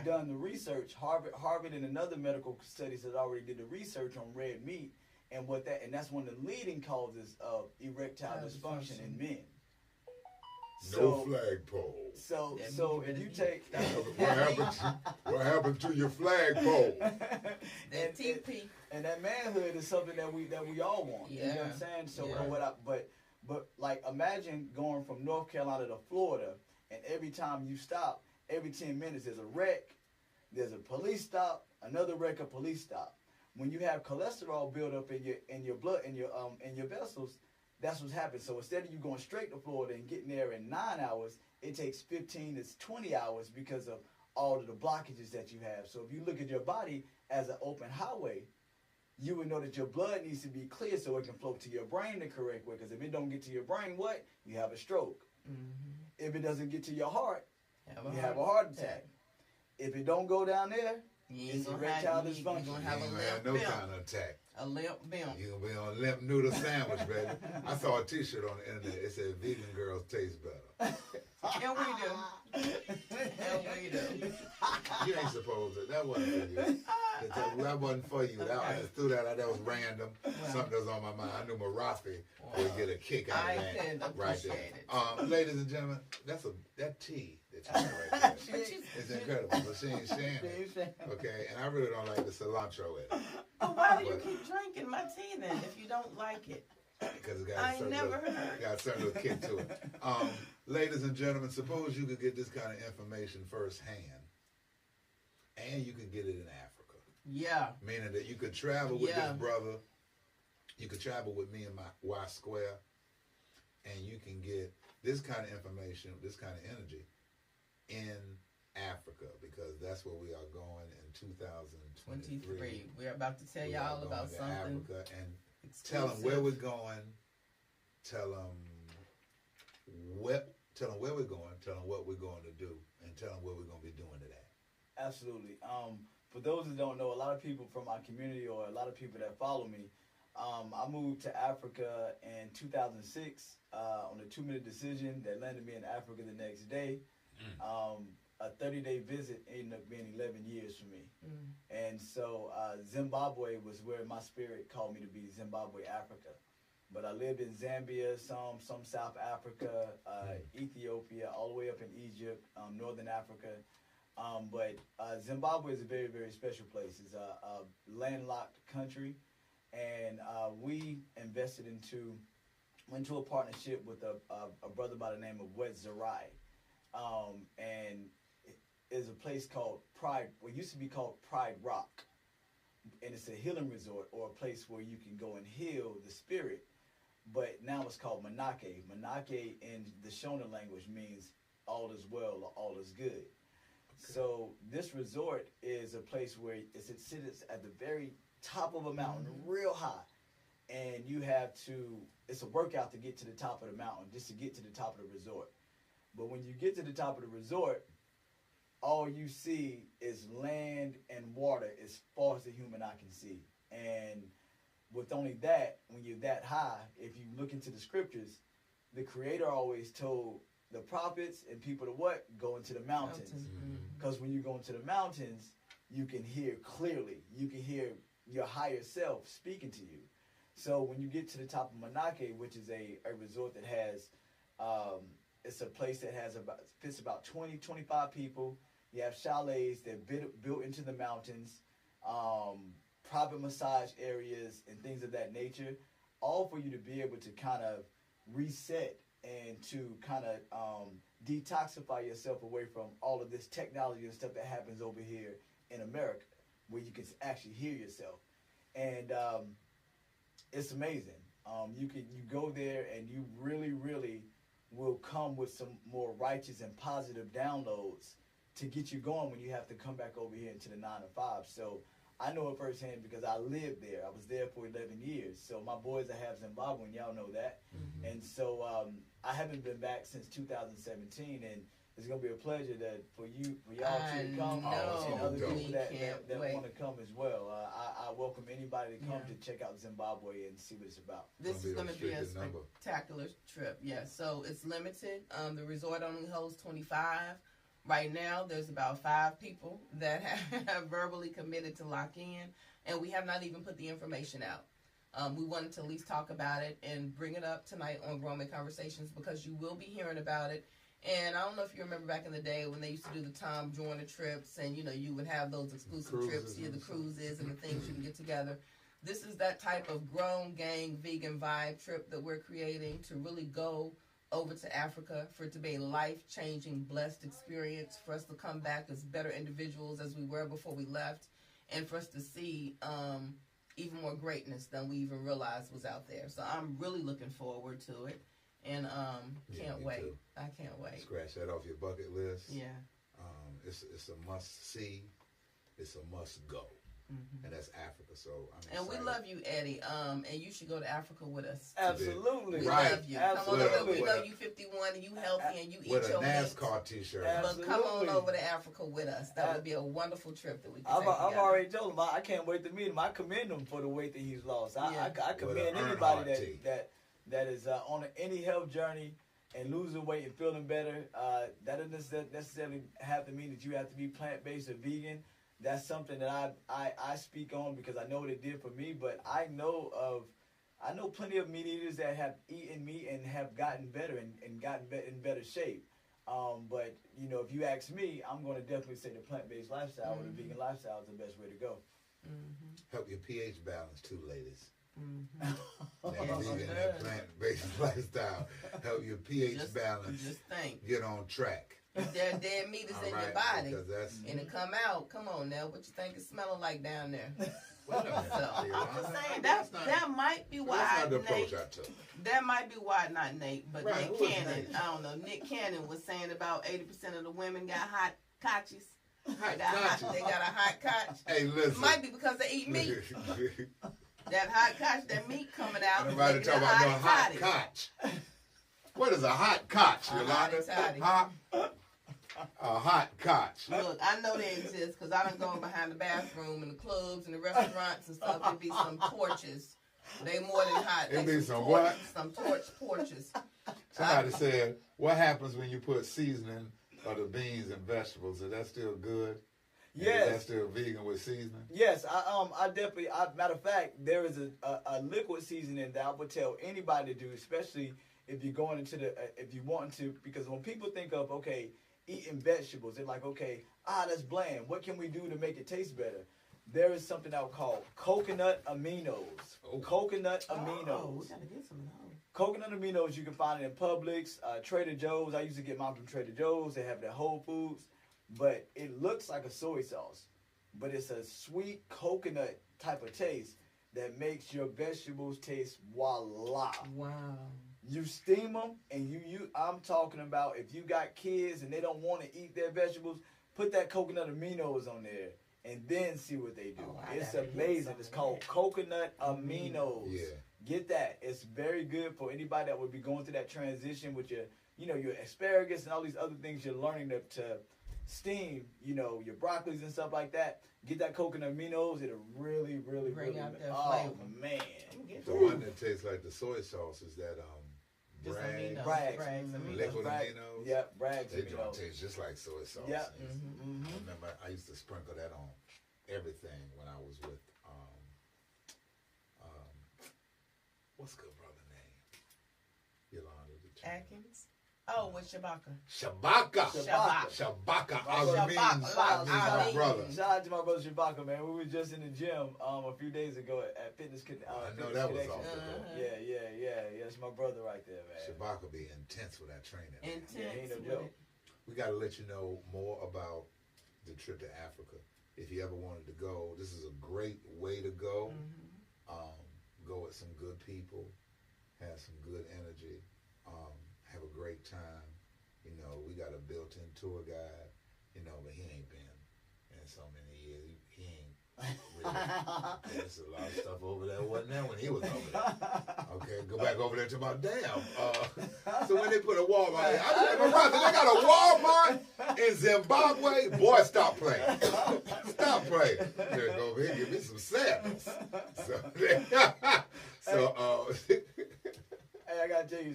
done the research. Harvard and another medical studies has already did the research on red meat and that's one of the leading causes of erectile dysfunction in men. No flagpole. So if you take what happened to your flagpole? That TP. And that manhood is something that we all want. Yeah. You know what I'm saying? So but like imagine going from North Carolina to Florida, and every time you stop, every 10 minutes there's a wreck, there's a police stop, another wreck, a police stop. When you have cholesterol build up in your blood, in your vessels, that's what's happened. So instead of you going straight to Florida and getting there in 9 hours, it takes 15 to 20 hours because of all of the blockages that you have. So if you look at your body as an open highway, you would know that your blood needs to be clear so it can flow to your brain the correct way. Because if it don't get to your brain, what? You have a stroke. If it doesn't get to your heart, you have a heart attack. If it don't go down there, it's erectile dysfunction. You're going to have You ain't gonna have no kind of attack. A limp bimp. You're going to be on limp noodle sandwich, baby. I saw a t-shirt on the internet. It said, vegan girls taste better. And we do. And we do. You ain't supposed to. That wasn't for you. that wasn't for you. I just threw that out. That was random. Something that was on my mind. I knew Marafi would get a kick out of that. I can appreciate it. Ladies and gentlemen, that tea that you got right there. It's incredible. But she ain't sharing it. Okay, and I really don't like the cilantro in it. But why do you keep drinking my tea then if you don't like it? Because it got a certain little kick to it. Ladies and gentlemen, suppose you could get this kind of information firsthand, and you could get it in Africa. Yeah. Meaning that you could travel with this brother, you could travel with me and my Y Square, and you can get this kind of information, this kind of energy in Africa, because that's where we are going in 2023. We're about to tell y'all about something. Africa, and tell them where we're going. Tell them where we're going. Tell them what we're going to do, and tell them what we're going to be doing today. Absolutely. For those that don't know, a lot of people from my community or a lot of people that follow me, I moved to Africa in 2006 on a 2-minute decision that landed me in Africa the next day. A 30-day visit ended up being 11 years for me. And so Zimbabwe was where my spirit called me to be, Zimbabwe, Africa. But I lived in Zambia, some South Africa, Ethiopia, all the way up in Egypt, Northern Africa. But Zimbabwe is a very, very special place. It's a landlocked country. And we went to a partnership with a brother by the name of Wet Zerai. And is a place called Pride, what used to be called Pride Rock. And it's a healing resort, or a place where you can go and heal the spirit. But now it's called Manake. Manake in the Shona language means all is well or all is good. Okay. So this resort is a place where it sits at the very top of a mountain, real high. And you have to, it's a workout to get to the top of the mountain, just to get to the top of the resort. But when you get to the top of the resort, all you see is land and water as far as the human eye can see. And with only that, when you're that high, if you look into the scriptures, the Creator always told the prophets and people to what? Go into the mountains. Because when you go into the mountains, you can hear clearly. You can hear your higher self speaking to you. So when you get to the top of Manake, which is a resort that has, it's a place that fits about 20, 25 people. You have chalets that built into the mountains, private massage areas and things of that nature, all for you to be able to kind of reset and to kind of detoxify yourself away from all of this technology and stuff that happens over here in America, where you can actually hear yourself. And it's amazing. You go there and you really, really will come with some more righteous and positive downloads to get you going when you have to come back over here into the 9 to 5. So I know it firsthand because I lived there. I was there for 11 years. So my boys are half Zimbabwean, y'all know that. And so I haven't been back since 2017, and it's gonna be a pleasure for y'all to come and other people that want to come as well. I welcome anybody to come to check out Zimbabwe and see what it's about. This is gonna be a spectacular trip. Yeah, so it's limited. The resort only holds 25. Right now, there's about 5 people that have verbally committed to lock in, and we have not even put the information out. We wanted to at least talk about it and bring it up tonight on Grown Men Conversations, because you will be hearing about it. And I don't know if you remember back in the day when they used to do the Tom Joyner trips, and you would have those exclusive trips, the cruises and the things you can get together. This is that type of grown gang vegan vibe trip that we're creating to really go over to Africa, for it to be a life-changing, blessed experience, for us to come back as better individuals as we were before we left, and for us to see even more greatness than we even realized was out there. So I'm really looking forward to it, and can't wait. Too. I can't wait. Scratch that off your bucket list. Yeah. It's a must-see. It's a must-go. And that's Africa. So I'm excited. And we love you, Eddie. And you should go to Africa with us. Absolutely. We love you. Absolutely. Come on over. We know you 51 and you healthy and you eat with your a NASCAR T-shirt. But come on over to Africa with us. That would be a wonderful trip that we can take I've already told him I can't wait to meet him. I commend him for the weight that he's lost. I commend anybody that is on any health journey and losing weight and feeling better. That doesn't necessarily have to mean that you have to be plant-based or vegan. that's something that I speak on because I know what it did for me. But I know plenty of meat eaters that have eaten meat and have gotten better and gotten in better shape. But you know, if you ask me, I'm going to definitely say the plant-based lifestyle or the vegan lifestyle is the best way to go. Help your pH balance too, ladies. Mm-hmm. That vegan and plant-based lifestyle help your pH balance. Just think. Get on track. If that dead meat is in your body and it come out, come on now, what you think it's smelling like down there? Wait a minute. So, I'm just saying that might be why That's not the Nate. approach I took. That might be why, not Nate, but Right, Nick who is Cannon. Nate? I don't know. Nick Cannon was saying about 80% of the women got hot cotches. Hot They got a hot cotch. Hey, listen. Might be because they eat meat. That hot cotch, that meat coming out. Everybody talk about no hot cotch. What is a hot cotch, Yolanda? A hot cotch. Look, I know they exist because I done gone behind the bathroom in the clubs and the restaurants and stuff. There'd be some torches. They more than hot. It'd be some torch, what? Some torch porches. Somebody said, what happens when you put seasoning of the beans and vegetables? Is that still good? Yes. Is that still vegan with seasoning? Yes, I definitely. Matter of fact, there is a liquid seasoning that I would tell anybody to do, especially if you're going into if you want to, because when people think of eating vegetables, they're like, that's bland. What can we do to make it taste better? There is something I would call coconut aminos. Oh. Coconut aminos. Oh, we gotta get some of those. Coconut aminos, you can find it in Publix, Trader Joe's. I used to get mine from Trader Joe's. They have it at Whole Foods. But it looks like a soy sauce. But it's a sweet coconut type of taste that makes your vegetables taste voila. Wow. You steam them, and I'm talking about if you got kids and they don't want to eat their vegetables, put that coconut aminos on there and then see what they do. It's amazing. It's called coconut aminos. Yeah. Get that. It's very good for anybody that would be going through that transition with your asparagus and all these other things you're learning to steam, your broccolis and stuff like that. Get that coconut aminos. It'll really, really, Bring really, out that oh, flavor. man. The one that tastes like the soy sauce is that Bragg's. Bragg's. Liquid aminos. Yep, Bragg's They don't aminos. taste just like soy sauce. Yeah. I remember I used to sprinkle that on everything when I was with what's good brother name? Yolanda. Atkins? Oh, with Shabaka. Shabaka. Amin. My brother. Shout out to my brother Shabaka, man. We were just in the gym a few days ago at Fitness Connection. I know that was off the hook. Yeah. That's my brother right there, man. Shabaka be intense with that training. Intense. Yeah, ain't no joke. We got to let you know more about the trip to Africa. If you ever wanted to go, this is a great way to go. Go with some good people, have some good energy, have a great time. We got a built-in tour guide, but he ain't been in so many years. He ain't really. There's a lot of stuff over there wasn't there when he was over there. Okay, go back over there to my damn. So when they put a Walmart, they got a Walmart in Zimbabwe. Boy, stop playing. Stop playing. Here, go over here, give me some samples. Hey, I gotta tell you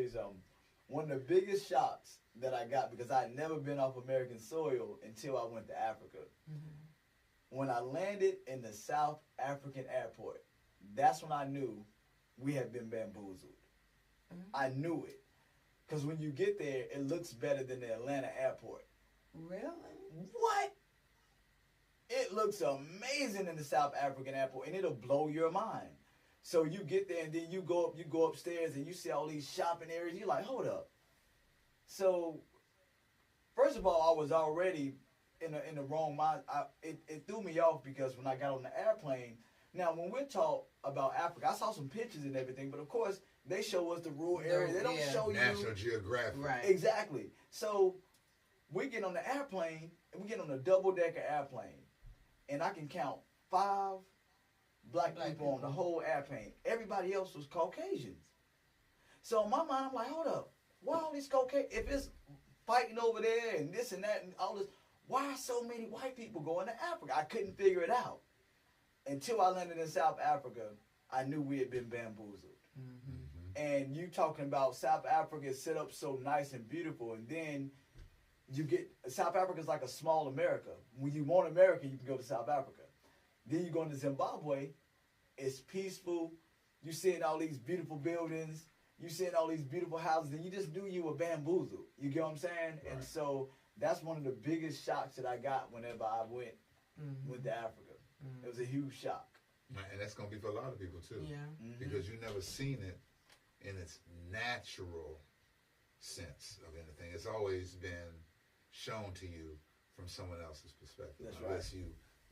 something. One of the biggest shocks that I got, because I had never been off American soil until I went to Africa. When I landed in the South African airport, that's when I knew we had been bamboozled. I knew it. Because when you get there, it looks better than the Atlanta airport. Really? What? It looks amazing in the South African airport, and it'll blow your mind. So you get there, and then you go upstairs, and you see all these shopping areas. You're like, hold up. So, first of all, I was already in the wrong mind. It threw me off because when I got on the airplane, now when we're taught about Africa, I saw some pictures and everything, but of course they show us the rural area. They don't show you National Geographic. Right. Exactly. So we get on the airplane, and we get on a double-decker airplane, and I can count 5 black people on the whole airplane. Everybody else was Caucasians. So in my mind, I'm like, hold up. Why all these Caucasians? If it's fighting over there and this and that and all this, why are so many white people going to Africa? I couldn't figure it out. Until I landed in South Africa, I knew we had been bamboozled. And you talking about South Africa is set up so nice and beautiful, and then you get South Africa is like a small America. When you want America, you can go to South Africa. Then you go to Zimbabwe, it's peaceful. You seeing all these beautiful buildings. You seeing all these beautiful houses, and you just knew you were bamboozled. You get what I'm saying? Right. And so that's one of the biggest shocks that I got whenever I went to Africa. It was a huge shock. And that's going to be for a lot of people, too. Yeah. Because you've never seen it in its natural sense of anything. It's always been shown to you from someone else's perspective. That's Unless you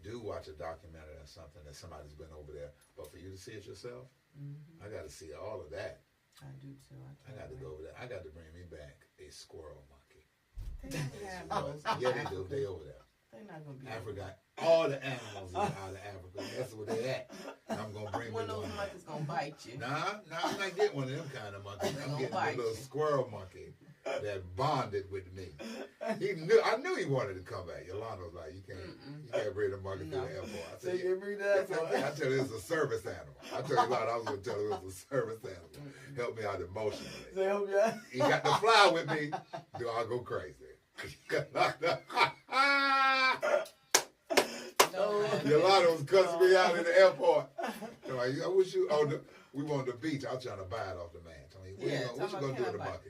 do watch a documentary or something that somebody's been over there. But for you to see it yourself, I got to see all of that. I do too. I got to go over there. I got to bring me back a squirrel monkey. They don't have those. Yeah, they do. They over there. They're not gonna be. Africa, all the animals are out of Africa. That's where they at. And I'm gonna bring One me of those one. monkeys gonna bite you. Nah, I'm not getting one of them kind of monkeys. They I'm gonna getting bite the little you. squirrel monkey that bonded with me. I knew he wanted to come back. Yolanda was like, you can't bring the monkey to the airport. I So said, you can bring that. I tell you, it's a service animal. I tell you what, I was going to tell you it was a service animal. Help me out emotionally. So help you out. He got to fly with me, do I go crazy. Yolanda was cussing me out in the airport. So I wish you, we were on the beach. I was trying to buy it off the man. Tell me, what you going to do with the monkey?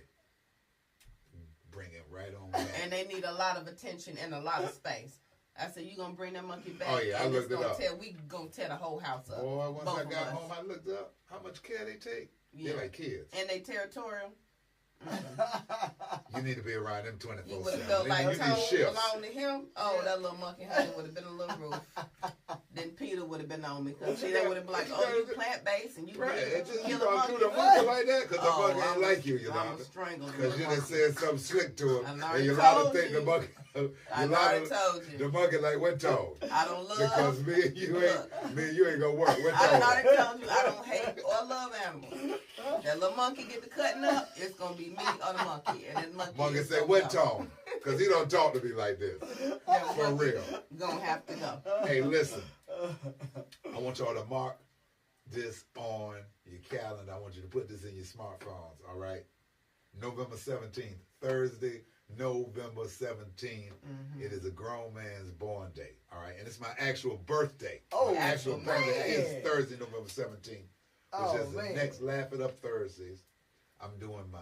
Bring him right on back. And they need a lot of attention and a lot of space. I said, you gonna bring that monkey back? Oh, yeah, I and looked it up. We gonna tear the whole house up. Boy, once Both I of got us. home, I looked up how much care they take. Yeah. They're like kids. And they territorial. You need to be around them You would 24/7. have felt like You need Tone shifts. belonged to him. Oh, that little monkey honey would have been a little roof. Then Peter would have been on me. Because they would have been like, oh, you plant-based and you Right, really it's just, you kill a gonna monkey. do the monkey like that? Because the monkey I ain't was- like you, I Yolanda. was strangled. Because you done said something slick to him. I And already Yolanda told think the you. monkey, I already Yolanda, told you. the monkey like, what Tone? I don't love. Because me and you ain't gonna work. What I done Tone? already told you I don't hate or love animals. That little monkey get the cutting up, it's gonna be me or the monkey. And then Monkey is said, gonna what go. Tone? Because he don't talk to me like this. Yeah, For monkey real. Gonna have to go. Hey, listen. I want y'all to mark this on your calendar. I want you to put this in your smartphones, all right? November 17th, Thursday, November 17th. It is a grown man's born day, all right? And it's my actual birthday. Oh, my actual man. birthday is Thursday, November 17th, which Oh, is the man. next Laugh It Up Thursdays. I'm doing my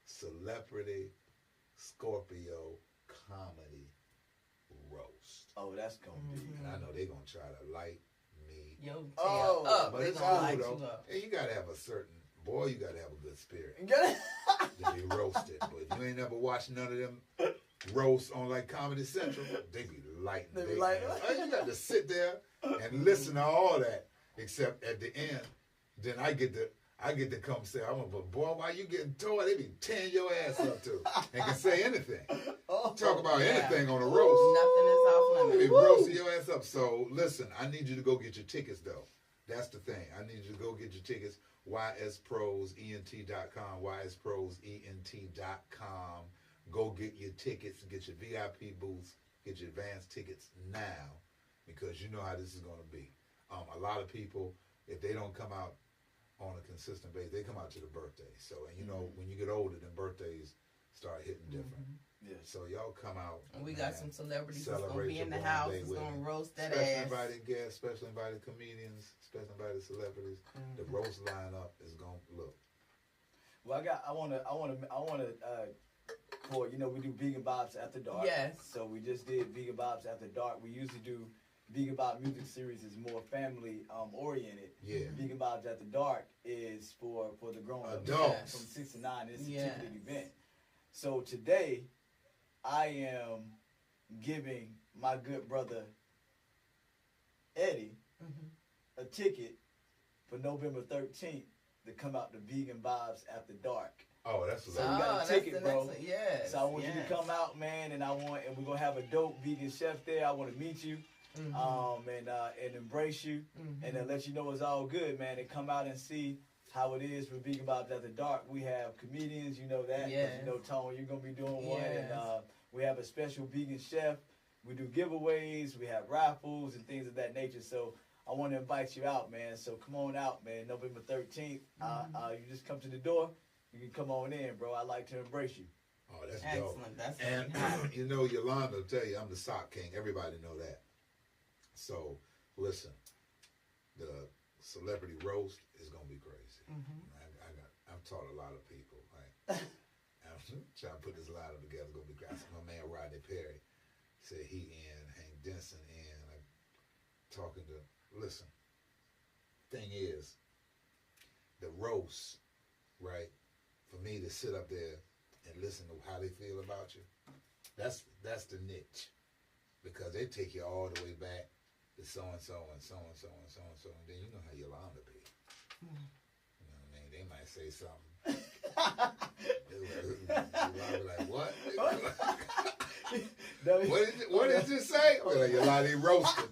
Celebrity Scorpio Comedy Roast. Oh, that's gonna be. And I know they're going to try to light me. Yo, tear Oh, up. But They it's gonna cool, light though. you up. And you got to have a certain, boy, you got to have a good spirit Get it? to be roasted. But if you ain't never watched none of them roasts on like Comedy Central, they be lighting. They be their lighting. ass. You got to sit there and listen to all that, except at the end, then I get to come say, but boy, why you getting told? They be tearing your ass up too, and can say anything. Talk about anything on a roast. Nothing is off They be limits. roasting your ass up. So listen, I need you to go get your tickets though. That's the thing. I need you to go get your tickets. YSProsENT.com. YSProsENT.com. Go get your tickets. Get your VIP booths. Get your advance tickets now, because you know how this is going to be. A lot of people, if they don't come out on a consistent basis, they come out to the birthday. So, and you know, when you get older, then birthdays start hitting different. Yeah. So y'all come out. And we got some celebrities that's gonna celebrate be in your the born house. day It's with gonna them. roast that Special ass. invited guests, special invited comedians, special invited celebrities. The roast lineup is gonna look. Well, I wanna, for we do Vegan Bobs After Dark. Yes. So we just did Vegan Bobs After Dark. We usually do Vegan Bob Music Series is more family oriented. Yeah. Vegan Bobs After Dark is for the grown ups Adults. from 6 to 9. It's Yes. a ticketed event. So today, I am giving my good brother Eddie a ticket for November 13th to come out to Vegan Bobs After Dark. Oh, that's So what we got a that's ticket, the bro. next one. Yes. So I want you to come out, man, and we're gonna have a dope vegan chef there. I want to meet you, and embrace you, and then let you know it's all good, man. And come out and see how it is for Vegan Bobs After Dark. We have comedians, you know that. 'Cause Yes. You know, Tone, you're gonna be doing one, Yes. and we have a special vegan chef. We do giveaways, we have raffles and things of that nature. So I want to invite you out, man. So come on out, man. November 13th. You just come to the door. You can come on in, bro. I'd like to embrace you. Oh, that's Excellent. dope. That's And you know, Yolanda will tell you I'm the sock king. Everybody know that. So listen, the celebrity roast is gonna be crazy. I've taught a lot of people. Like, I'm trying to put this lineup together. It's gonna be crazy. My man Rodney Perry said he in, Hank Denson in. I'm talking to. Listen, thing is, the roast, right? For me to sit up there and listen to how they feel about you, that's the niche, because they take you all the way back to so and so and so and so and so and so, and then you know how Yolanda be. You know what I mean? They might say something. Yolanda be like, what? What did you say? Well, like, Yolanda, he roasted.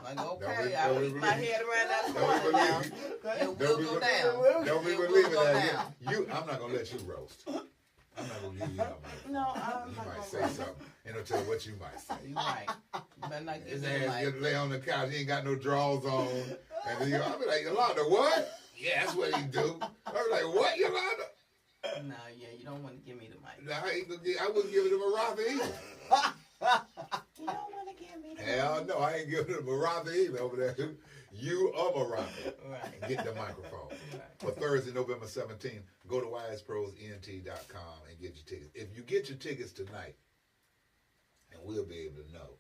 Like, okay, I'll leave my head around that corner now. It will go down. Don't be believing that. I'm not gonna let you roast. I'm not gonna give you no money. No, I'm You not might gonna say roast. something, and it'll tell you what you might say. You right. You better not His give me the ass mic. get lay on the couch. He ain't got no drawers on, and then I'll be like, Yolanda, what? Yeah, that's what he do. I'll be like, what, Yolanda? No, yeah, you don't want to give me the mic. Nah, I wouldn't give it to Maratha either. You don't want to give me the Hell no, I ain't giving it to Maratha either over there. You are Maratha. Right. Get the microphone. Right. For Thursday, November 17th, go to wiseprosent.com and get your tickets. If you get your tickets tonight, and we'll be able to know,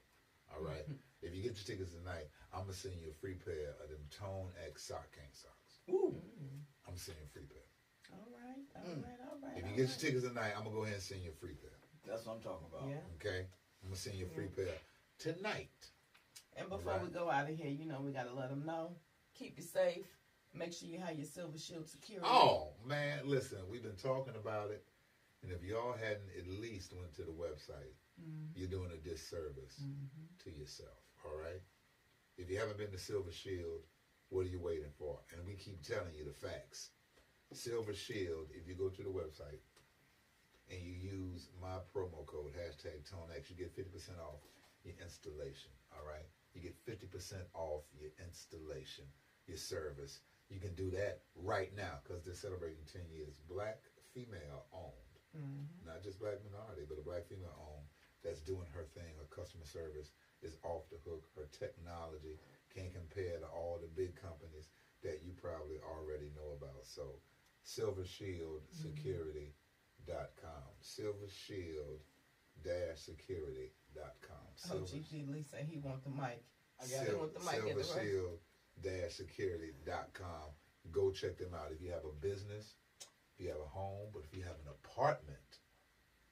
all right? If you get your tickets tonight, I'm going to send you a free pair of them Tone X Sock King socks. Ooh. I'm going to send you a free pair. All right. If you get your tickets tonight, I'm going to go ahead and send you a free pair. That's what I'm talking about. Yeah. Okay? I'm going to send you a free pair tonight. And before we go out of here, you know, we got to let them know. Keep you safe. Make sure you have your Silver Shield security. Oh, man, listen, we've been talking about it. And if y'all hadn't at least went to the website, you're doing a disservice to yourself, all right? If you haven't been to Silver Shield, what are you waiting for? And we keep telling you the facts. Silver Shield, if you go to the website and you use my promo code, #ToneX, you get 50% off your installation, all right? You get 50% off your installation, your service. You can do that right now because they're celebrating 10 years. Black, female owned. Not just black minority, but a black female owned that's doing her thing. Her customer service is off the hook. Her technology can't compare to all the big companies that you probably already know about. So, SilverShieldSecurity.com. SilverShield-Security.com. Oh, GG Lee said he want the mic. I got He want the mic in the room. SilverShield-Security.com. Go check them out. If you have a business, if you have a home, but if you have an apartment,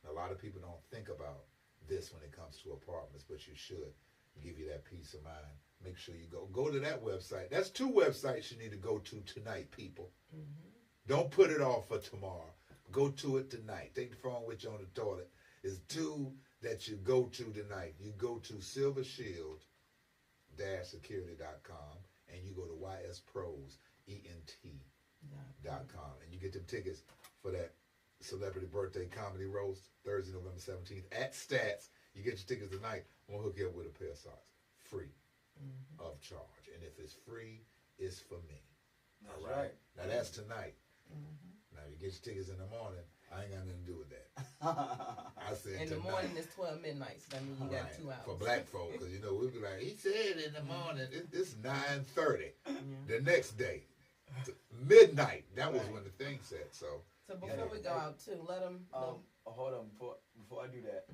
a lot of people don't think about this when it comes to apartments, but you should. Give you that peace of mind. Make sure you go to that website. That's 2 websites you need to go to tonight, people. Don't put it off for tomorrow. Go to it tonight. Take the phone with you on the toilet. There's 2 that you go to tonight. You go to SilverShield-Security.com and you go to YSPros.com and you get them tickets for that celebrity birthday comedy roast Thursday, November 17th at Stats. You get your tickets tonight. I'm going to hook you up with a pair of socks. Free of charge. And if it's free, it's for me. That's All right? Now, that's tonight. Now, you get your tickets in the morning. I ain't got nothing to do with that. I said In the tonight. morning, it's 12 midnight, so that means you got Right. 2 hours. For black folk, because, you know, we'll be like, he said in the morning, it's 9:30 the next day. Midnight. That was when the thing said. So before we go out, too, let them know. Hold on. Before I do that,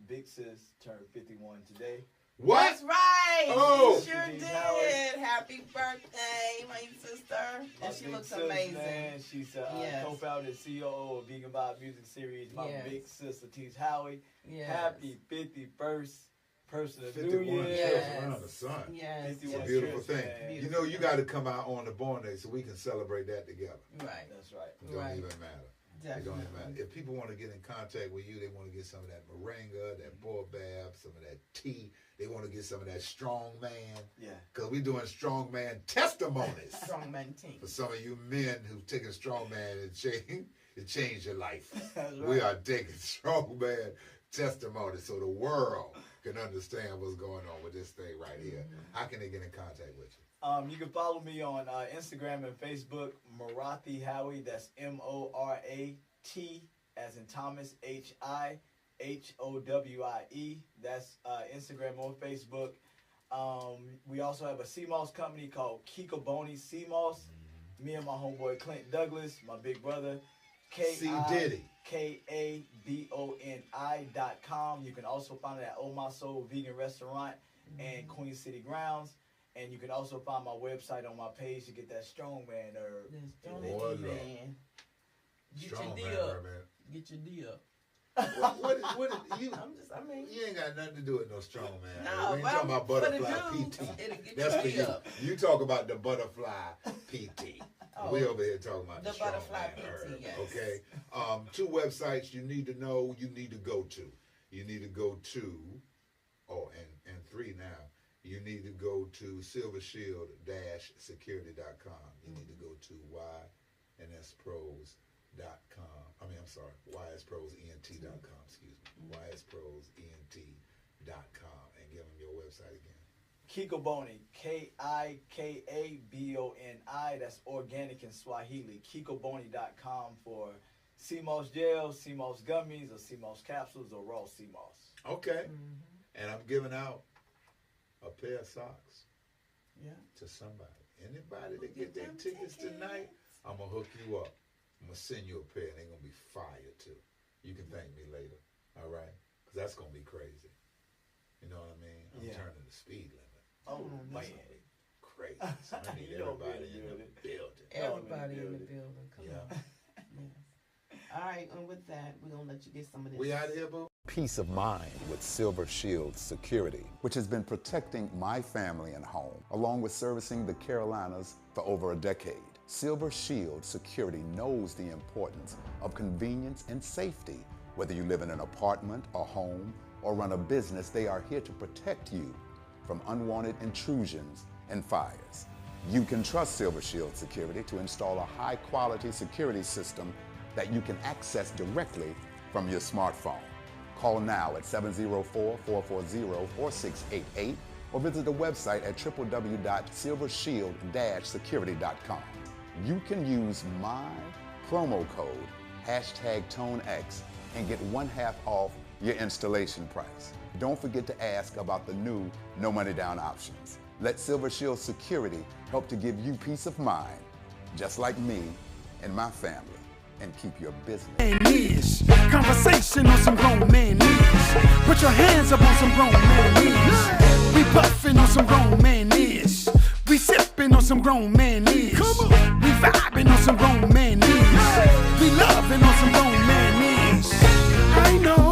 Big Sis turned 51 today. what? That's right. Oh. She sure Gigi did. Howard. Happy birthday, my sister. And she Big looks Sis, amazing. Man. She's Yes. co-founder and CEO of Vegan Vibe Music Series. My Yes. big sister, Teach Howie. Yes. Happy 51st person of New 51 Year. trips Yes. around the sun. Yes. It's a Yes. beautiful Cheers, thing. man. You know, you got to come out on the born day so we can celebrate that together. Right. That's right. It don't Right. even matter. It don't even matter. Definitely. If people want to get in contact with you, they want to get some of that moringa, that boabab, some of that tea. They want to get some of that strong man. Yeah. Because we're doing strong man testimonies. Strong man team. For some of you men who've taken strong man and changed your life. That's right. We are taking strong man testimonies so the world can understand what's going on with this thing right here. How can they get in contact with you? You can follow me on Instagram and Facebook, Marathi Howie. That's MORATHI as in Thomas, HIHOWIE. That's Instagram or Facebook. We also have a sea moss company called Kikoboni Sea Moss. Me and my homeboy Clint Douglas, my big brother, KIKABONI.com. You can also find it at Oh My Soul Vegan Restaurant and Queen City Grounds. And you can also find my website on my page to get that strongman herb. Man. Get your D up. Get your D up. What is you? You ain't got nothing to do with no strong man. No, we ain't talking about butterfly dudes, PT. It'll get That's for you. up. You talk about the butterfly PT. We over here talking about the strong butterfly man PT. herb, Yes. okay. 2 websites you need to know. You need to go to. You need to go to. And 3 now. You need to go to silvershield-security.com. You need to go to YSPros.com, excuse me, YSProsENT.com, and give them your website again. Kikoboni, KIKABONI, that's organic in Swahili. Kikoboni.com for sea moss gels, sea moss gummies, or sea moss capsules, or raw sea moss. Okay. And I'm giving out a pair of socks to somebody. Anybody that get their tickets tonight, I'm going to hook you up. I'm going to send you a pair, and they're going to be fire, too. You can thank me later, all right? Because that's going to be crazy. You know what I mean? I'm turning the speed limit. Oh, man. Crazy. So I need everybody in the building. Everybody in the building. Come on. Yes. All right, and with that, we're going to let you get some of this. We out of here, boo? Peace of mind with Silver Shield Security, which has been protecting my family and home, along with servicing the Carolinas for over a decade. Silver Shield Security knows the importance of convenience and safety. Whether you live in an apartment, a home, or run a business, they are here to protect you from unwanted intrusions and fires. You can trust Silver Shield Security to install a high-quality security system that you can access directly from your smartphone. Call now at 704-440-4688 or visit the website at www.silvershield-security.com. You can use my promo code #ToneX and get 1/2 off your installation price. Don't forget to ask about the new no money down options. Let Silver Shield Security help to give you peace of mind, just like me and my family, and keep your business. Conversation on some grown man knees. Put your hands up on some grown man knees. We puffin' on some grown man knees. We sippin' on some grown man knees. We vibin' on some grown man knees. We lovin' on some grown man knees. I know